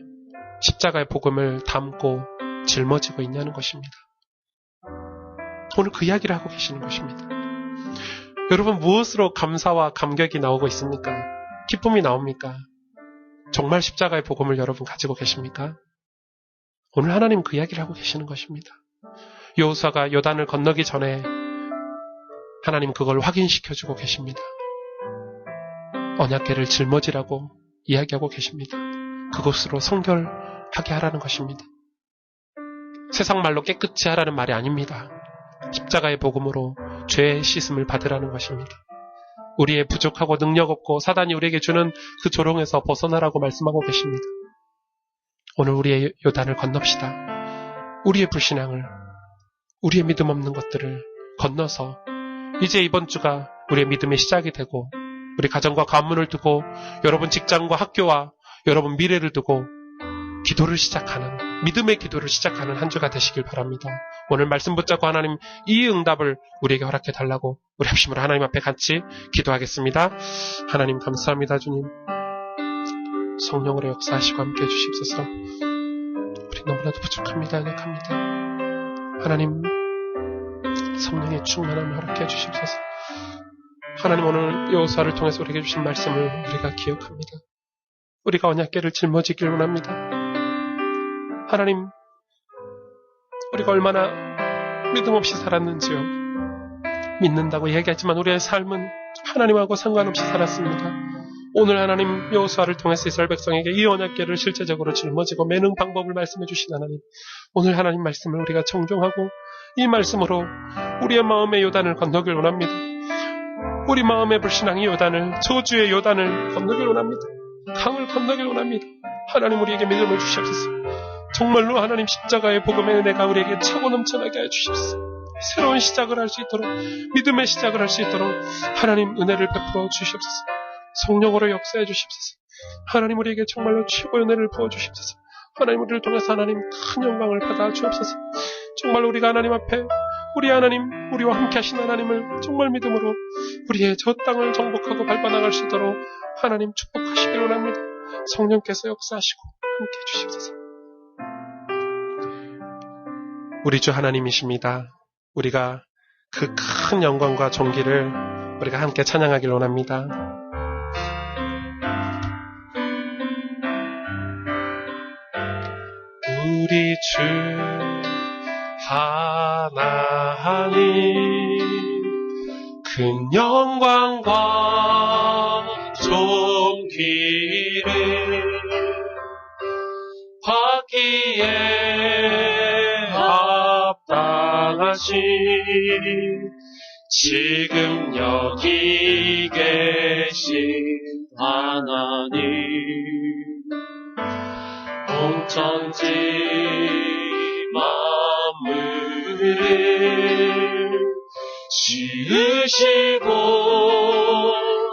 십자가의 복음을 담고 짊어지고 있냐는 것입니다. 오늘 그 이야기를 하고 계시는 것입니다. 여러분 무엇으로 감사와 감격이 나오고 있습니까? 기쁨이 나옵니까? 정말 십자가의 복음을 여러분 가지고 계십니까? 오늘 하나님 그 이야기를 하고 계시는 것입니다. 여호수아가 요단을 건너기 전에 하나님 그걸 확인시켜주고 계십니다. 언약궤를 짊어지라고 이야기하고 계십니다. 그곳으로 성결하게 하라는 것입니다. 세상 말로 깨끗이 하라는 말이 아닙니다. 십자가의 복음으로 죄의 씻음을 받으라는 것입니다. 우리의 부족하고 능력 없고 사단이 우리에게 주는 그 조롱에서 벗어나라고 말씀하고 계십니다. 오늘 우리의 요단을 건넙시다. 우리의 불신앙을, 우리의 믿음 없는 것들을 건너서 이제 이번 주가 우리의 믿음의 시작이 되고 우리 가정과 가문을 두고 여러분 직장과 학교와 여러분 미래를 두고 기도를 시작하는, 믿음의 기도를 시작하는 한 주가 되시길 바랍니다. 오늘 말씀 붙잡고 하나님 이 응답을 우리에게 허락해 달라고 우리 합심으로 하나님 앞에 같이 기도하겠습니다. 하나님 감사합니다. 주님 성령으로 역사하시고 함께해 주십소서. 우리 너무나도 부족합니다. 연약합니다. 하나님 성령의 충만함을 허락해 주십소서. 하나님 오늘 여호수아를 통해서 우리에게 주신 말씀을 우리가 기억합니다. 우리가 언약궤를 짊어지길 원합니다. 하나님 우리가 얼마나 믿음 없이 살았는지요. 믿는다고 얘기하지만 우리의 삶은 하나님하고 상관없이 살았습니다. 오늘 하나님 여호수아를 통해서 이스라엘 백성에게 이 언약궤를 실제적으로 짊어지고 매는 방법을 말씀해 주신 하나님, 오늘 하나님 말씀을 우리가 청종하고 이 말씀으로 우리의 마음의 요단을 건너길 원합니다. 우리 마음의 불신앙의 요단을, 저주의 요단을 건너길 원합니다. 강을 건너길 원합니다. 하나님 우리에게 믿음을 주시옵소서. 정말로 하나님 십자가의 복음의 은혜가 우리에게 차고 넘쳐나게 하여 주시옵소서. 새로운 시작을 할 수 있도록, 믿음의 시작을 할 수 있도록 하나님 은혜를 베풀어 주시옵소서. 성령으로 역사해 주시옵소서. 하나님 우리에게 정말로 최고의 은혜를 부어 주시옵소서. 하나님 우리를 통해서 하나님 큰 영광을 받아 주옵소서. 정말 우리가 하나님 앞에 우리 하나님, 우리와 함께 하신 하나님을 정말 믿음으로 우리의 저 땅을 정복하고 밟아나갈 수 있도록 하나님 축복하시기를 원합니다. 성령께서 역사하시고 함께 해주시옵소서. 우리 주 하나님이십니다. 우리가 그 큰 영광과 존귀를 우리가 함께 찬양하기를 원합니다. 우리 주 하나님 큰 영광과 존귀를 받기에 합당하신 지금 여기 계신 하나님 온 천지 만물을 지으시고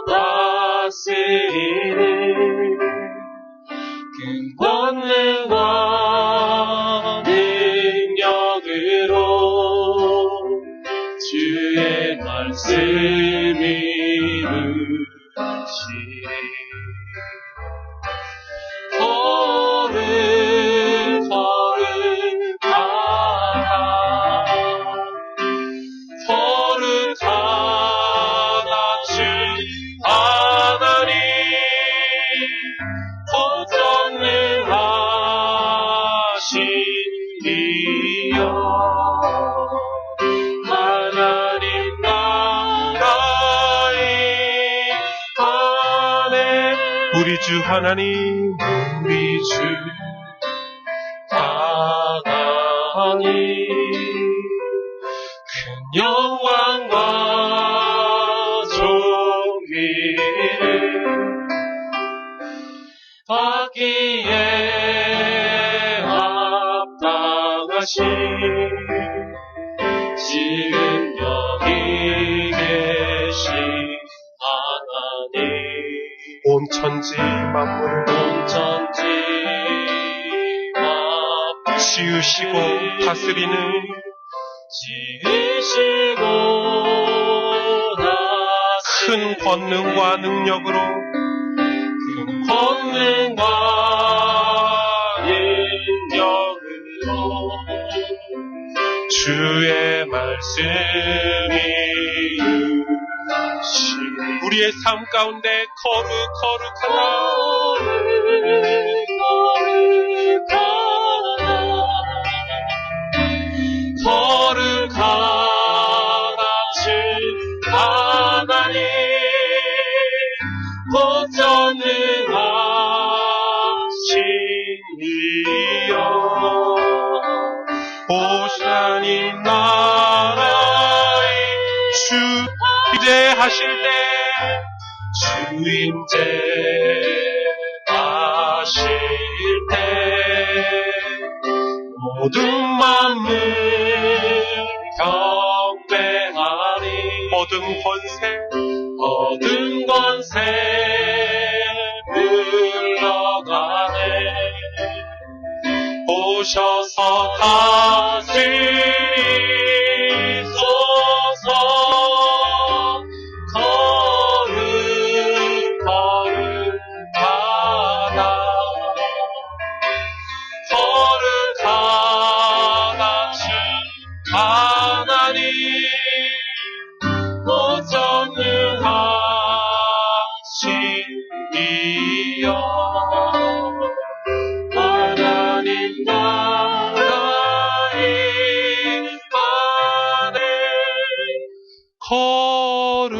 다스리는 그 권능과 능력으로 주의 말씀이 이루시리. 우리 주 하나님, 우리 주 하나님, 큰 영광과 존귀를 받기에 합당하신 지금 여기 계신 하나님, 온 천지 만물을 지으시고 다스리는 큰 권능과 능력으로 주의 말씀이 우리의 삶 가운데 거룩하신 하나님, 전능하신 이여, 오시나님 나라의 주 임재하실 때, 주 임재하실 때 모든 만물 경배하리. 모든 권세 물러가네. 오셔서 다스리소서. 거룩하신 하나님, 전능하신 이여, 하나님 나라의 안에 거룩하다.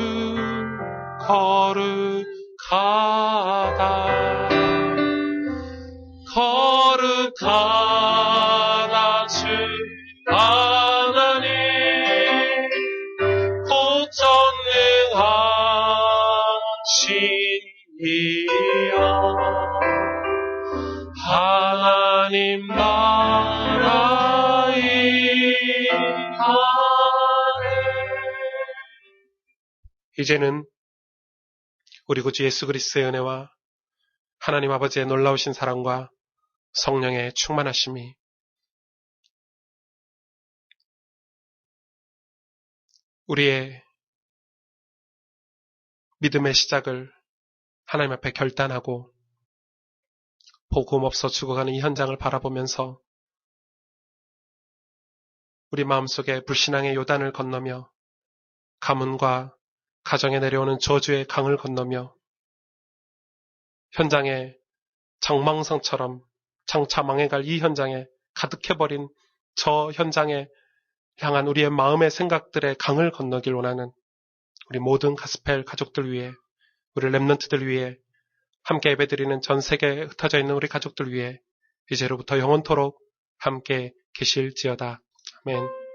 거룩하신 하나님, 하나님 나라 임하네. 이제는 우리 구주 예수 그리스도의 은혜와 하나님 아버지의 놀라우신 사랑과 성령의 충만하심이 우리의 믿음의 시작을 하나님 앞에 결단하고 복음 없어 죽어가는 이 현장을 바라보면서 우리 마음속에 불신앙의 요단을 건너며 가문과 가정에 내려오는 저주의 강을 건너며 현장에 정망성처럼 장차 망해갈 이 현장에 가득해버린 저 현장에 향한 우리의 마음의 생각들의 강을 건너길 원하는 우리 모든 가스펠 가족들 위해, 우리 렘넌트들 위해, 함께 예배드리는 전 세계에 흩어져 있는 우리 가족들 위해 이제로부터 영원토록 함께 계실지어다. 아멘.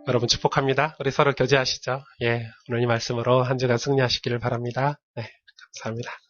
여러분 축복합니다. 우리 서로 교제하시죠. 오늘 이 말씀으로 한 주간 승리하시기를 바랍니다. 네, 감사합니다.